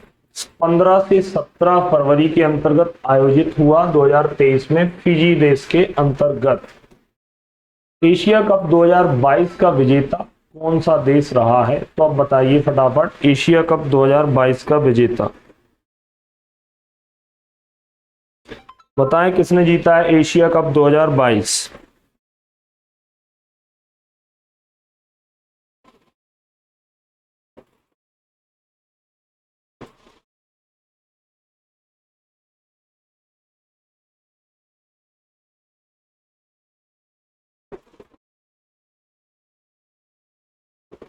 15 से 17 फरवरी के अंतर्गत आयोजित हुआ 2023 में फिजी देश के अंतर्गत। एशिया कप 2022 का विजेता कौन सा देश रहा है? तो अब बताइए फटाफट, एशिया कप 2022 का विजेता बताएं किसने जीता है एशिया कप 2022?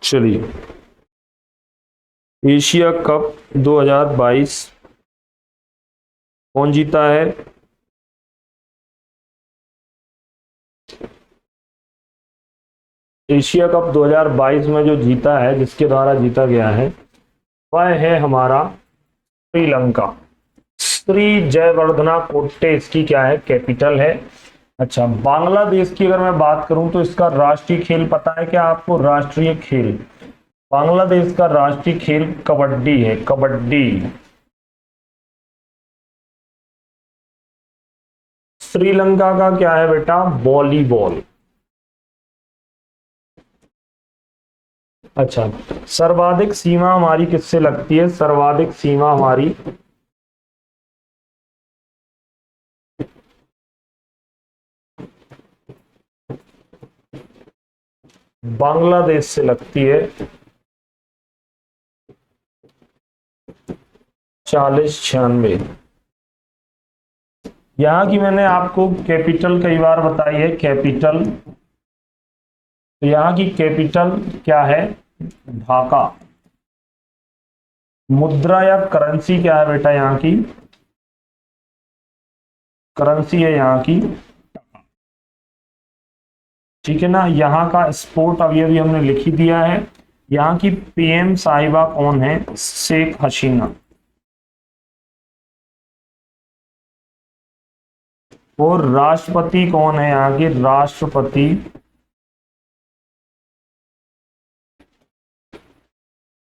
चलिए एशिया कप 2022 कौन जीता है? एशिया कप 2022 में जो जीता है, जिसके द्वारा जीता गया है, वह है हमारा श्रीलंका। श्री जयवर्धना कोट्टे इसकी क्या है? कैपिटल है। अच्छा, बांग्लादेश की अगर मैं बात करूं तो इसका राष्ट्रीय खेल पता है क्या आपको? राष्ट्रीय खेल, बांग्लादेश का राष्ट्रीय खेल कबड्डी है, कबड्डी। श्रीलंका का क्या है बेटा? वॉलीबॉल। अच्छा, सर्वाधिक सीमा हमारी किससे लगती है? सर्वाधिक सीमा हमारी बांग्लादेश से लगती है, 40-96। यहां की मैंने आपको कैपिटल कई बार बताई है, कैपिटल। तो यहां की कैपिटल क्या है? ढाका। मुद्रा या करेंसी क्या है बेटा? यहाँ की करेंसी है यहाँ की, ठीक है ना। यहाँ का स्पोर्ट अभी हमने लिख ही दिया है। यहाँ की पीएम साहिबा कौन है? शेख हसीना। और राष्ट्रपति कौन है यहाँ की? राष्ट्रपति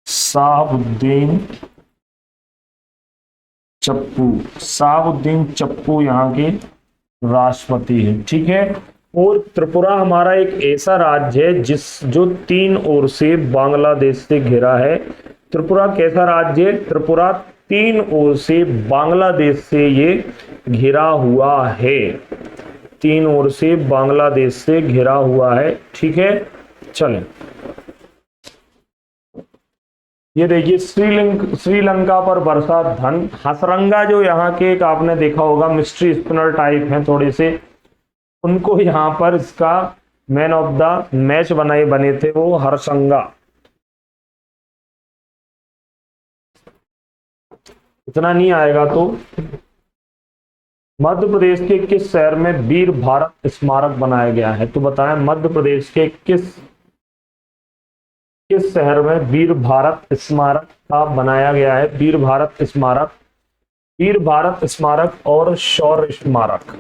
शाहबुद्दीन चप्पू। शाहबुद्दीन चप्पू यहाँ के राष्ट्रपति है, ठीक है। और त्रिपुरा हमारा एक ऐसा राज्य है जो 3 ओर से बांग्लादेश से घिरा है। त्रिपुरा कैसा राज्य है? त्रिपुरा 3 ओर से बांग्लादेश से ये घिरा हुआ है, 3 ओर से बांग्लादेश से घिरा हुआ है, ठीक है। चलें, ये देखिए श्रीलंका पर बरसा धन। हसरंगा जो यहाँ के एक आपने देखा होगा मिस्ट्री स्पिनर टाइप हैं थोड़े से, उनको यहाँ पर इसका मैन ऑफ द मैच बने थे वो हरसंगा। इतना नहीं आएगा तो मध्य प्रदेश के किस शहर में वीर भारत स्मारक बनाया गया है? तो बताएं मध्य प्रदेश के किस शहर में वीर भारत स्मारक का बनाया गया है? वीर भारत स्मारक, वीर भारत स्मारक और शौर्य स्मारक।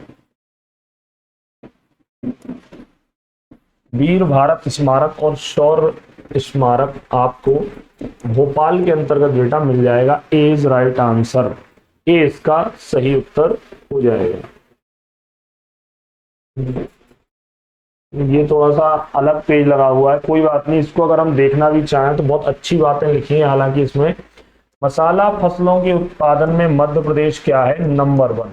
वीर भारत स्मारक और शौर्य स्मारक आपको भोपाल के अंतर्गत बेटा मिल जाएगा। ए इज राइट आंसर, ए इसका सही उत्तर हो जाएगा। ये थोड़ा सा अलग पेज लगा हुआ है, कोई बात नहीं, इसको अगर हम देखना भी चाहें तो बहुत अच्छी बातें लिखी हैं। हालांकि इसमें मसाला फसलों के उत्पादन में मध्य प्रदेश क्या है? नंबर 1।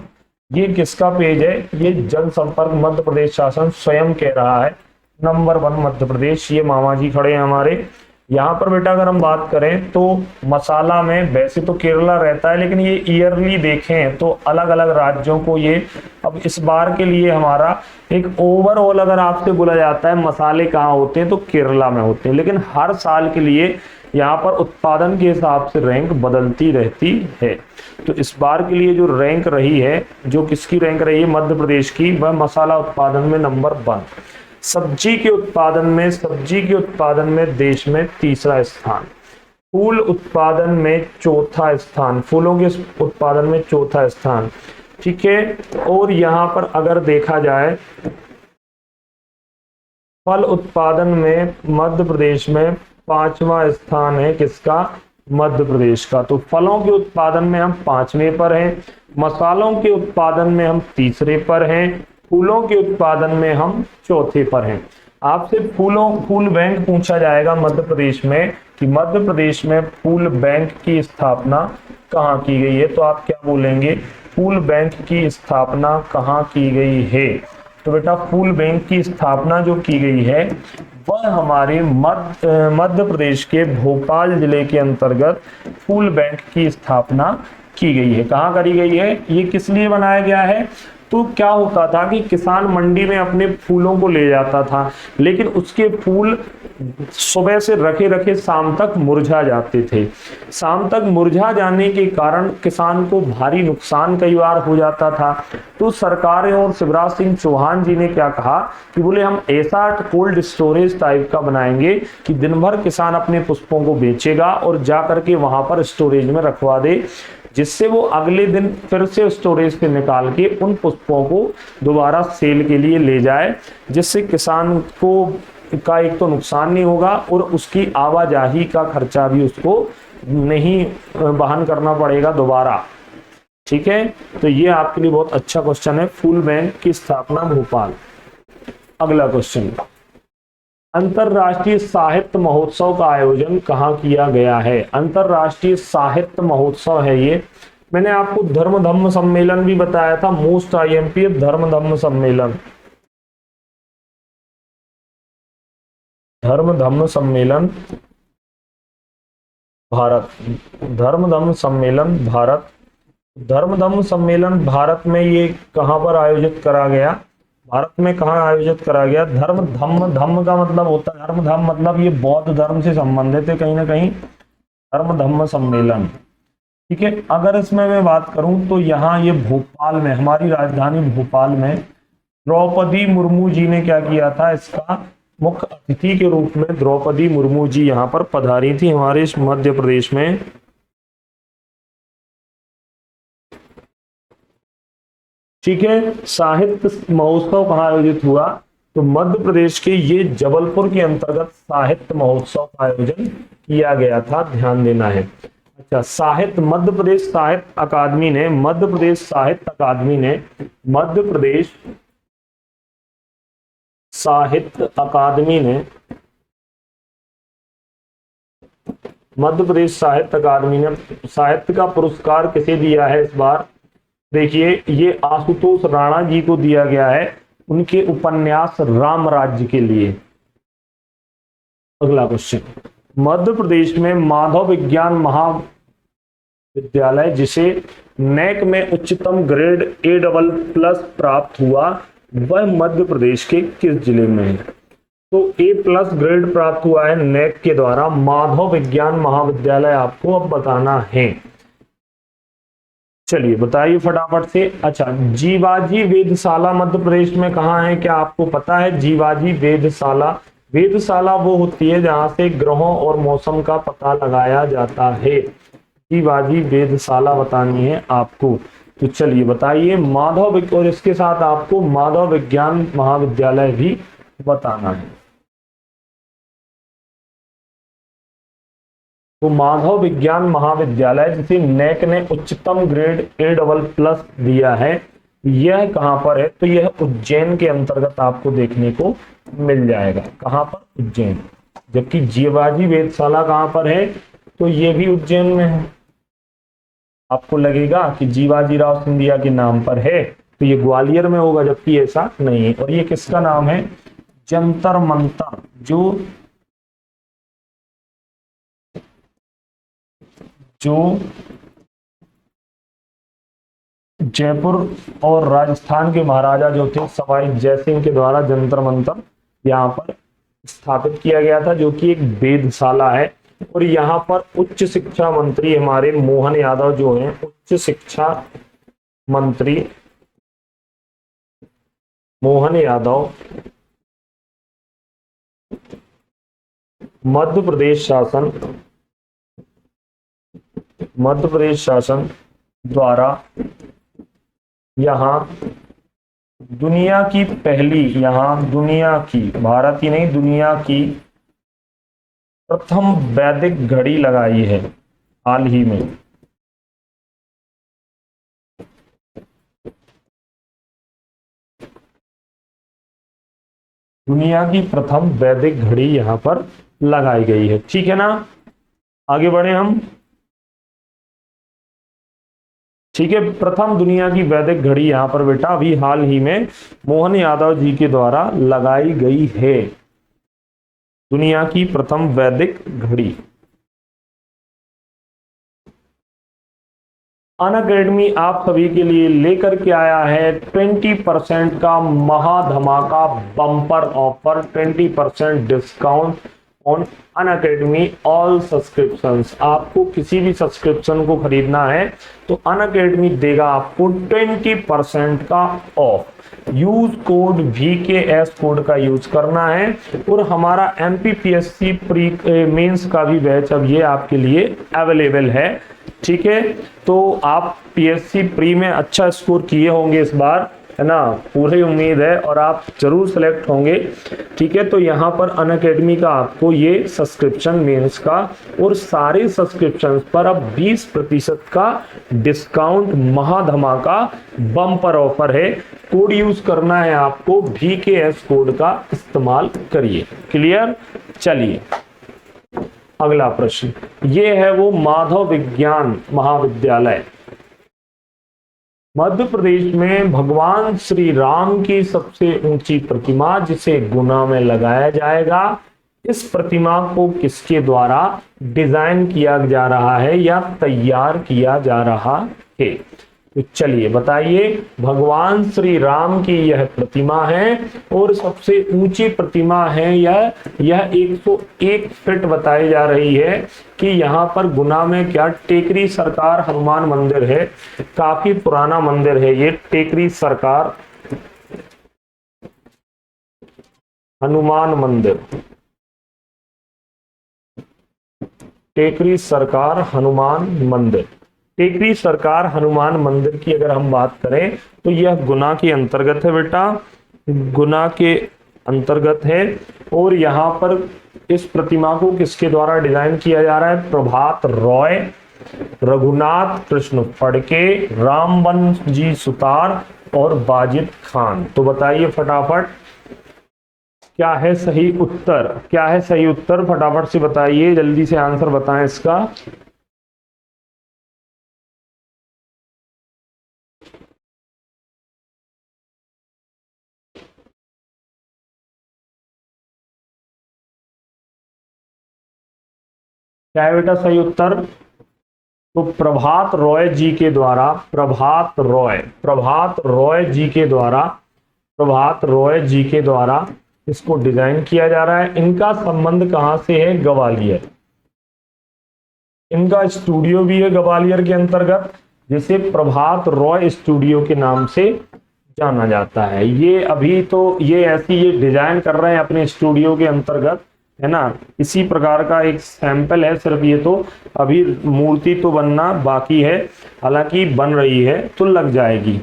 ये किसका पेज है? ये जनसंपर्क मध्य प्रदेश शासन स्वयं कह रहा है नंबर 1 मध्य प्रदेश। ये मामा जी खड़े हैं हमारे। यहाँ पर बेटा अगर हम बात करें तो मसाला में वैसे तो केरला रहता है, लेकिन ये ईयरली देखें तो अलग अलग राज्यों को ये, अब इस बार के लिए हमारा एक ओवरऑल अगर आपसे बोला जाता है मसाले कहाँ होते हैं तो केरला में होते हैं, लेकिन हर साल के लिए यहाँ पर उत्पादन के हिसाब से रैंक बदलती रहती है। तो इस बार के लिए जो रैंक रही है, जो किसकी रैंक रही है मध्य प्रदेश की, वह मसाला उत्पादन में नंबर 1। सब्जी के उत्पादन में देश में तीसरा स्थान, फूल उत्पादन में चौथा स्थान, फूलों के उत्पादन में चौथा स्थान, ठीक है। और यहां पर अगर देखा जाए फल उत्पादन में मध्य प्रदेश में पांचवा स्थान है, किसका? मध्य प्रदेश का। तो फलों के उत्पादन में हम पांचवें पर हैं, मसालों के उत्पादन में हम तीसरे पर हैं, फूलों के उत्पादन में हम चौथे पर हैं। आपसे फूल बैंक पूछा जाएगा मध्य प्रदेश में कि मध्य प्रदेश में फूल बैंक की स्थापना कहाँ की गई है, तो आप क्या बोलेंगे? फूल बैंक की स्थापना कहाँ की गई है? तो बेटा फूल बैंक की स्थापना जो की गई है वह हमारे मध्य प्रदेश के भोपाल जिले के अंतर्गत फूल बैंक की स्थापना की गई है। कहाँ करी गई है? ये किस लिए बनाया गया है? तो क्या होता था कि किसान मंडी में अपने फूलों को ले जाता था, लेकिन उसके फूल सुबह से रखे रखे शाम तक मुरझा जाते थे। शाम तक मुरझा जाने के कारण किसान को भारी नुकसान कई बार हो जाता था। तो सरकार और शिवराज सिंह चौहान जी ने क्या कहा कि बोले हम ऐसा कोल्ड स्टोरेज टाइप का बनाएंगे कि दिन भर किसान अपने पुष्पों को बेचेगा और जा करके वहां पर स्टोरेज में रखवा दे, जिससे वो अगले दिन फिर से स्टोरेज से निकाल के उन पुष्पों को दोबारा सेल के लिए ले जाए, जिससे किसान को का एक तो नुकसान नहीं होगा और उसकी आवाजाही का खर्चा भी उसको नहीं वहन करना पड़ेगा दोबारा। ठीक है, तो ये आपके लिए बहुत अच्छा क्वेश्चन है, फूल बैंक की स्थापना भोपाल। अगला क्वेश्चन, अंतरराष्ट्रीय साहित्य महोत्सव का आयोजन कहाँ किया गया है? अंतरराष्ट्रीय साहित्य महोत्सव है ये। मैंने आपको धर्म धम्म सम्मेलन भी बताया था, मोस्ट आईएमपी धर्म धम्म सम्मेलन, धर्म धम्म सम्मेलन भारत, धर्म धम्म सम्मेलन भारत, धर्म धम्म सम्मेलन भारत में ये कहाँ पर आयोजित करा गया? भारत में कहाँ आयोजित करा गया? धर्म धम्म का मतलब होता है, धर्म धम्म मतलब ये बौद्ध धर्म से संबंधित है कहीं ना कहीं, धर्म धम्म सम्मेलन। ठीक है, अगर इसमें मैं बात करूं तो यहाँ ये भोपाल में, हमारी राजधानी भोपाल में द्रौपदी मुर्मू जी ने क्या किया था? इसका मुख्य अतिथि के रूप में द्रौपदी मुर्मू जी यहाँ पर पधारी थी हमारे इस मध्य प्रदेश में। ठीक है, साहित्य महोत्सव कहाँ आयोजित हुआ? तो मध्य प्रदेश के ये जबलपुर के अंतर्गत साहित्य महोत्सव का आयोजन किया गया था, ध्यान देना है। अच्छा, साहित्य मध्य प्रदेश साहित्य अकादमी ने, मध्य प्रदेश साहित्य अकादमी ने, मध्य प्रदेश साहित्य अकादमी ने, मध्य प्रदेश साहित्य अकादमी ने साहित्य का पुरस्कार किसे दिया है इस बार? देखिए, ये आशुतोष राणा जी को दिया गया है उनके उपन्यास राम राज्य के लिए। अगला क्वेश्चन, मध्य प्रदेश में माधव विज्ञान महाविद्यालय जिसे नेक में उच्चतम ग्रेड A++ प्राप्त हुआ वह मध्य प्रदेश के किस जिले में है? तो A+ ग्रेड प्राप्त हुआ है नेक के द्वारा, माधव विज्ञान महाविद्यालय आपको अब बताना है। चलिए बताइए फटाफट से। अच्छा, जीवाजी वेधशाला मध्य प्रदेश में कहाँ है? क्या आपको पता है जीवाजी वेधशाला? वेधशाला वो होती है जहां से ग्रहों और मौसम का पता लगाया जाता है। जीवाजी वेधशाला बतानी है आपको। तो चलिए बताइए माधव, और इसके साथ आपको माधव विज्ञान महाविद्यालय भी बताना है। तो माधव विज्ञान महाविद्यालय जिसे नेक ने उच्चतम ग्रेड A++ दिया है, यह कहां पर है? तो यह उज्जैन के अंतर्गत आपको देखने को मिल जाएगा। कहां पर? उज्जैन। जबकि जीवाजी वेधशाला कहां पर है? तो यह भी उज्जैन में है। आपको लगेगा कि जीवाजी राव सिंधिया के नाम पर है तो ये ग्वालियर में होगा, जबकि ऐसा नहीं है। और ये किसका नाम है? जंतर मंतर, जो जयपुर और राजस्थान के महाराजा जो थे सवाई जयसिंह के द्वारा जंतर मंतर यहाँ पर स्थापित किया गया था, जो कि एक वेधशाला है। और यहाँ पर उच्च शिक्षा मंत्री हमारे मोहन यादव जो हैं, उच्च शिक्षा मंत्री मोहन यादव मध्य प्रदेश शासन, मध्य प्रदेश शासन द्वारा यहाँ दुनिया की पहली, यहाँ दुनिया की, भारत की नहीं दुनिया की प्रथम वैदिक घड़ी लगाई है हाल ही में। दुनिया की प्रथम वैदिक घड़ी यहां पर लगाई गई है। ठीक है ना, आगे बढ़े हम। ठीक है, प्रथम दुनिया की वैदिक घड़ी यहां पर बेटा अभी हाल ही में मोहन यादव जी के द्वारा लगाई गई है। दुनिया की प्रथम वैदिक घड़ी। अनअकैडमी आप सभी के लिए लेकर के आया है 20% का महाधमाका bumper offer, 20% discount on Unacademy all subscriptions. आपको किसी भी सब्सक्रिप्शन को खरीदना है तो अनअकैडमी देगा आपको 20% का of. Use code VKS code का यूज करना है। और हमारा MPPSC प्री मेंस का भी बैच अब ये आपके लिए अवेलेबल है। ठीक है, तो आप PSC प्री में अच्छा स्कोर किए होंगे इस बार, है ना, पूरी उम्मीद है और आप जरूर सेलेक्ट होंगे। ठीक है, तो यहाँ पर अनअकैडमी का आपको ये सब्सक्रिप्शन मेंस का और सारे सब्सक्रिप्शन पर अब 20% का डिस्काउंट महाधमाका बम्पर ऑफर है। कोड यूज करना है आपको, VKS कोड का इस्तेमाल करिए। क्लियर? चलिए अगला प्रश्न, ये है वो माधव विज्ञान महाविद्यालय। मध्य प्रदेश में भगवान श्री राम की सबसे ऊंची प्रतिमा जिसे गुना में लगाया जाएगा, इस प्रतिमा को किसके द्वारा डिजाइन किया जा रहा है या तैयार किया जा रहा है? तो चलिए बताइए। भगवान श्री राम की यह प्रतिमा है और सबसे ऊंची प्रतिमा है। यह 101 फीट बताई जा रही है कि यहाँ पर गुना में क्या टेकरी सरकार हनुमान मंदिर है। काफी पुराना मंदिर है ये, टेकरी सरकार हनुमान मंदिर, टेकरी सरकार हनुमान मंदिर। टेकरी सरकार हनुमान मंदिर की अगर हम बात करें तो यह गुना के अंतर्गत है बेटा, गुना के अंतर्गत है। और यहाँ पर इस प्रतिमा को किसके द्वारा डिजाइन किया जा रहा है? प्रभात रॉय, रघुनाथ कृष्ण फड़के, रामबन जी सुतार और बाजिद खान। तो बताइए फटाफट क्या है सही उत्तर? क्या है सही उत्तर? फटाफट से बताइए, जल्दी से आंसर बताएं इसका। क्या है बेटा सही उत्तर? तो प्रभात रॉय जी के द्वारा, प्रभात रॉय जी के द्वारा इसको डिजाइन किया जा रहा है। इनका संबंध कहां से है? ग्वालियर। इनका स्टूडियो भी है ग्वालियर के अंतर्गत, जिसे प्रभात रॉय स्टूडियो के नाम से जाना जाता है। ये अभी तो ये डिजाइन कर रहे हैं अपने स्टूडियो के अंतर्गत, है ना। इसी प्रकार का एक सैंपल है सिर्फ, ये तो अभी मूर्ति तो बनना बाकी है, हालांकि बन रही है तो लग जाएगी।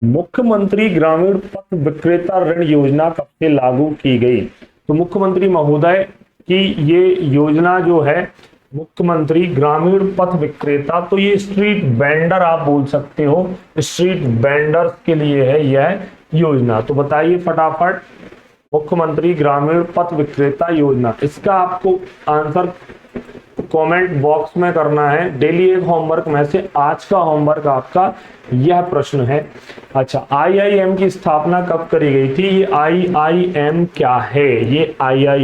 मुख्यमंत्री ग्रामीण पथ विक्रेता ऋण योजना कब से लागू की गई? तो मुख्यमंत्री महोदय की ये योजना जो है, मुख्यमंत्री ग्रामीण पथ विक्रेता, तो ये स्ट्रीट वेंडर आप बोल सकते हो, स्ट्रीट वेंडर्स के लिए है यह योजना। तो बताइए फटाफट, मुख्यमंत्री ग्रामीण पथ विक्रेता योजना, इसका आपको आंसर कमेंट बॉक्स में करना है। डेली एक होमवर्क में से आज का होमवर्क आपका यह प्रश्न है। अच्छा, IIM की स्थापना कब करी गई थी? ये IIM क्या है? ये IIM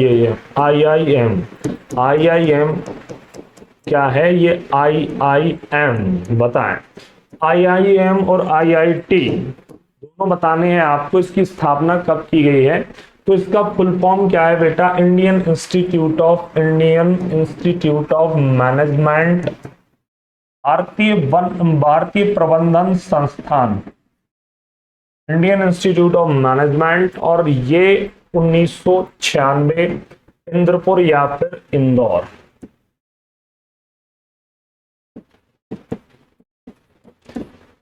क्या है? ये IIM बताएं। IIM और IIT दोनों बताने हैं आपको। इसकी स्थापना कब की गई है? तो इसका फुल फॉर्म क्या है बेटा? इंडियन इंस्टीट्यूट ऑफ मैनेजमेंट, भारतीय प्रबंधन संस्थान, इंडियन इंस्टीट्यूट ऑफ मैनेजमेंट। और ये 1996 इंद्रपुर या फिर Indore.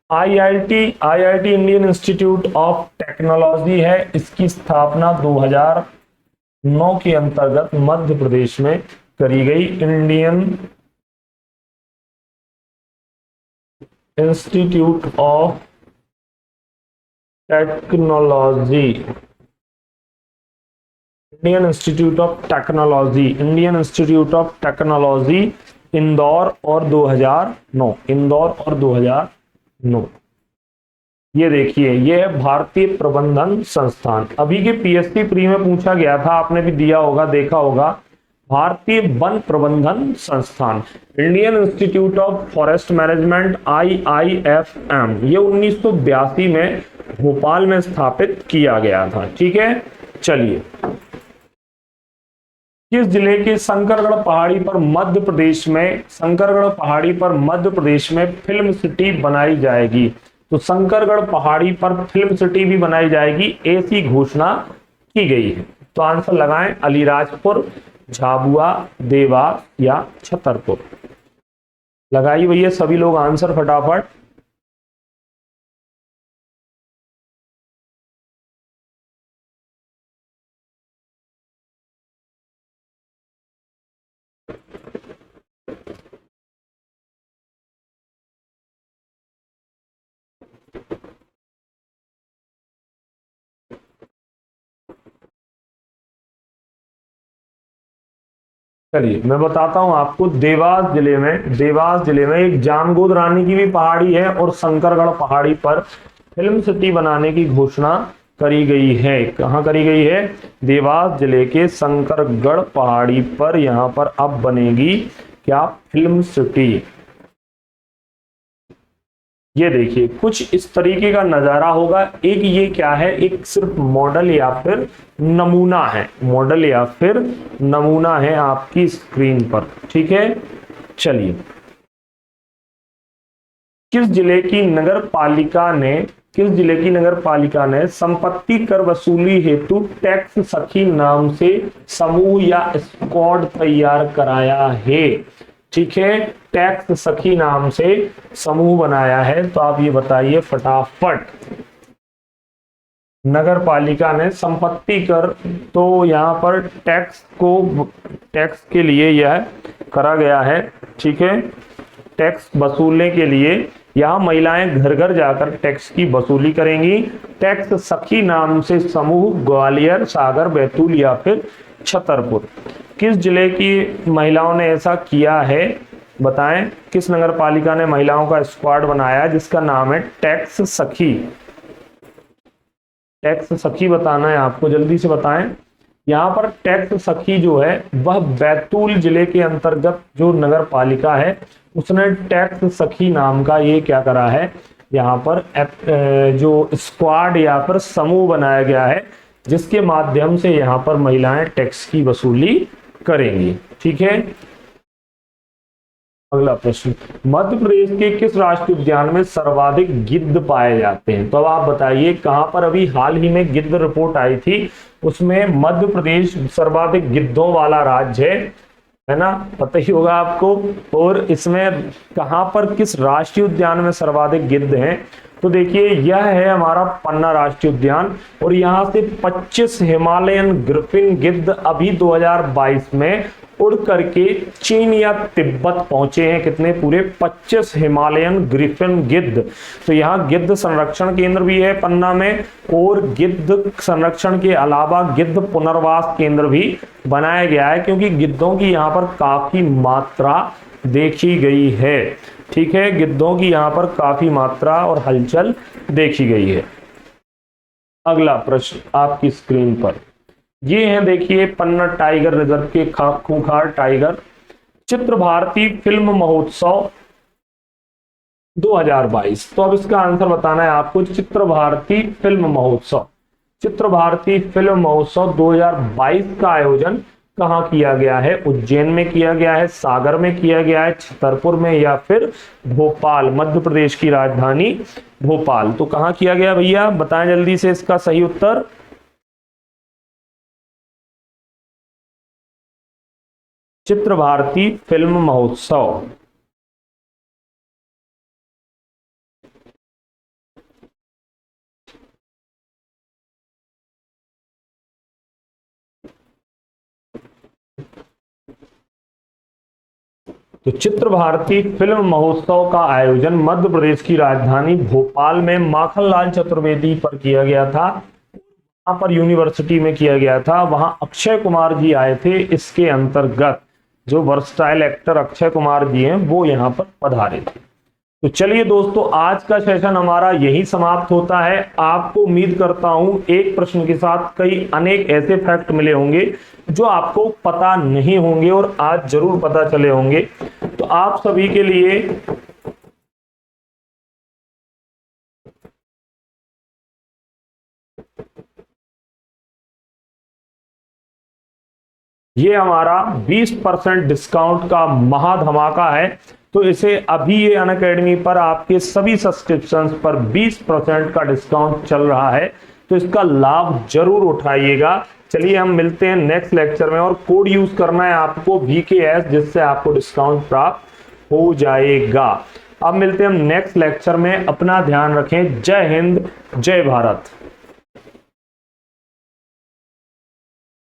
IIT Indian institute of technology है, इसकी स्थापना 2009 के अंतर्गत मध्य प्रदेश में करी गई। Indian institute of technology, Indian institute of technology, Indian institute of technology Indore और 2009, इंदौर और 2009। ये देखिए, ये है भारतीय प्रबंधन संस्थान। अभी के पीएससी प्री में पूछा गया था, आपने भी दिया होगा, देखा होगा, भारतीय वन प्रबंधन संस्थान, Indian institute of forest management, IIFM, ये 1982 में भोपाल में स्थापित किया गया था। ठीक है, चलिए, किस जिले के शंकरगढ़ पहाड़ी पर मध्य प्रदेश में, शंकरगढ़ पहाड़ी पर मध्य प्रदेश में फिल्म सिटी बनाई जाएगी? तो शंकरगढ़ पहाड़ी पर फिल्म सिटी भी बनाई जाएगी, ऐसी घोषणा की गई है। तो आंसर लगाएं, अलीराजपुर, झाबुआ, देवास या छतरपुर। लगाइए भैया सभी लोग आंसर फटाफट। चलिए मैं बताता हूं आपको, देवास जिले में एक जामगोद रानी की भी पहाड़ी है और शंकरगढ़ पहाड़ी पर फिल्म सिटी बनाने की घोषणा करी गई है। कहां करी गई है? देवास जिले के शंकरगढ़ पहाड़ी पर, यहां पर अब बनेगी क्या? Film city. ये देखिए कुछ इस तरीके का नजारा होगा। एक ये क्या है, एक सिर्फ मॉडल या फिर नमूना है, मॉडल या फिर नमूना है आपकी स्क्रीन पर। ठीक है, चलिए, किस जिले की नगर पालिका ने संपत्ति कर वसूली हेतु टैक्स सखी नाम से समूह या स्क्वाड तैयार कराया है? ठीक है, टैक्स सखी नाम से समूह बनाया है। तो आप ये बताइए फटाफट, नगर पालिका ने संपत्ति कर, तो यहां पर टैक्स के लिए यह करा गया है। ठीक है, टैक्स वसूलने के लिए यहां महिलाएं घर घर जाकर टैक्स की वसूली करेंगी। टैक्स सखी नाम से समूह ग्वालियर, सागर, बैतूल या फिर छतरपुर। किस जिले की महिलाओं ने ऐसा किया है? बताएं, किस नगर पालिका ने महिलाओं का स्क्वाड बनाया जिसका नाम है टैक्स सखी? टैक्स सखी बताना है आपको, जल्दी से बताएं। यहाँ पर टैक्स सखी जो है वह बैतूल जिले के अंतर्गत जो नगर पालिका है उसने टैक्स सखी नाम का ये क्या करा है, यहाँ पर जो स्क्वाड या फिर समूह बनाया गया है जिसके माध्यम से यहाँ पर महिलाएं टैक्स की वसूली करेंगी। ठीक है, अगला प्रश्न, मध्य प्रदेश के किस राष्ट्रीय उद्यान में सर्वाधिक गिद्ध पाए जाते हैं? तो अब आप बताइए, कहां पर अभी हाल ही में गिद्ध रिपोर्ट आई थी, उसमें मध्य प्रदेश सर्वाधिक गिद्धों वाला राज्य है ना, पता ही होगा आपको। और इसमें कहां पर, किस राष्ट्रीय उद्यान में सर्वाधिक गिद्ध हैं? तो देखिए, यह है हमारा पन्ना राष्ट्रीय उद्यान और यहां से 25 हिमालयन ग्रिफिन गिद्ध अभी 2022 में उड़ करके चीन या तिब्बत पहुंचे हैं। कितने? पूरे 25 हिमालयन ग्रिफिन गिद्ध। तो यहाँ गिद्ध संरक्षण केंद्र भी है पन्ना में, और गिद्ध संरक्षण के अलावा गिद्ध पुनर्वास केंद्र भी बनाया गया है, क्योंकि गिद्धों की यहाँ पर काफी मात्रा देखी गई है। ठीक है, गिद्धों की यहाँ पर काफी मात्रा और हलचल देखी गई है। अगला प्रश्न आपकी स्क्रीन पर ये है, देखिए, पन्ना टाइगर रिजर्व के खूंखार टाइगर। चित्र भारती फिल्म महोत्सव 2022, तो अब इसका आंसर बताना है आपको। चित्र भारती फिल्म महोत्सव 2022 का आयोजन कहाँ किया गया है? उज्जैन में किया गया है, सागर में किया गया है, छतरपुर में या फिर भोपाल, मध्य प्रदेश की राजधानी भोपाल। तो कहाँ किया गया भैया, बताएं जल्दी से इसका सही उत्तर। चित्र भारती फिल्म महोत्सव। तो चित्र भारती फिल्म महोत्सव का आयोजन मध्य प्रदेश की राजधानी भोपाल में माखनलाल चतुर्वेदी पर किया गया था। वहां पर यूनिवर्सिटी में किया गया था, वहां अक्षय कुमार जी आए थे। इसके अंतर्गत जो वर्सटाइल एक्टर अक्षय कुमार जी हैं वो यहाँ पर पधारे थे। तो चलिए दोस्तों, आज का सेशन हमारा यही समाप्त होता है। आपको उम्मीद करता हूं एक प्रश्न के साथ कई अनेक ऐसे फैक्ट मिले होंगे जो आपको पता नहीं होंगे और आज जरूर पता चले होंगे। तो आप सभी के लिए ये हमारा 20% डिस्काउंट का महा धमाका है। तो इसे अभी ये अनअकैडमी पर आपके सभी सब्सक्रिप्शंस पर 20% का डिस्काउंट चल रहा है, तो इसका लाभ जरूर उठाइएगा। चलिए हम मिलते हैं नेक्स्ट लेक्चर में, और कोड यूज करना है आपको VKS, जिससे आपको डिस्काउंट प्राप्त हो जाएगा। अब मिलते हैं हम नेक्स्ट लेक्चर में। अपना ध्यान रखें। जय हिंद, जय भारत।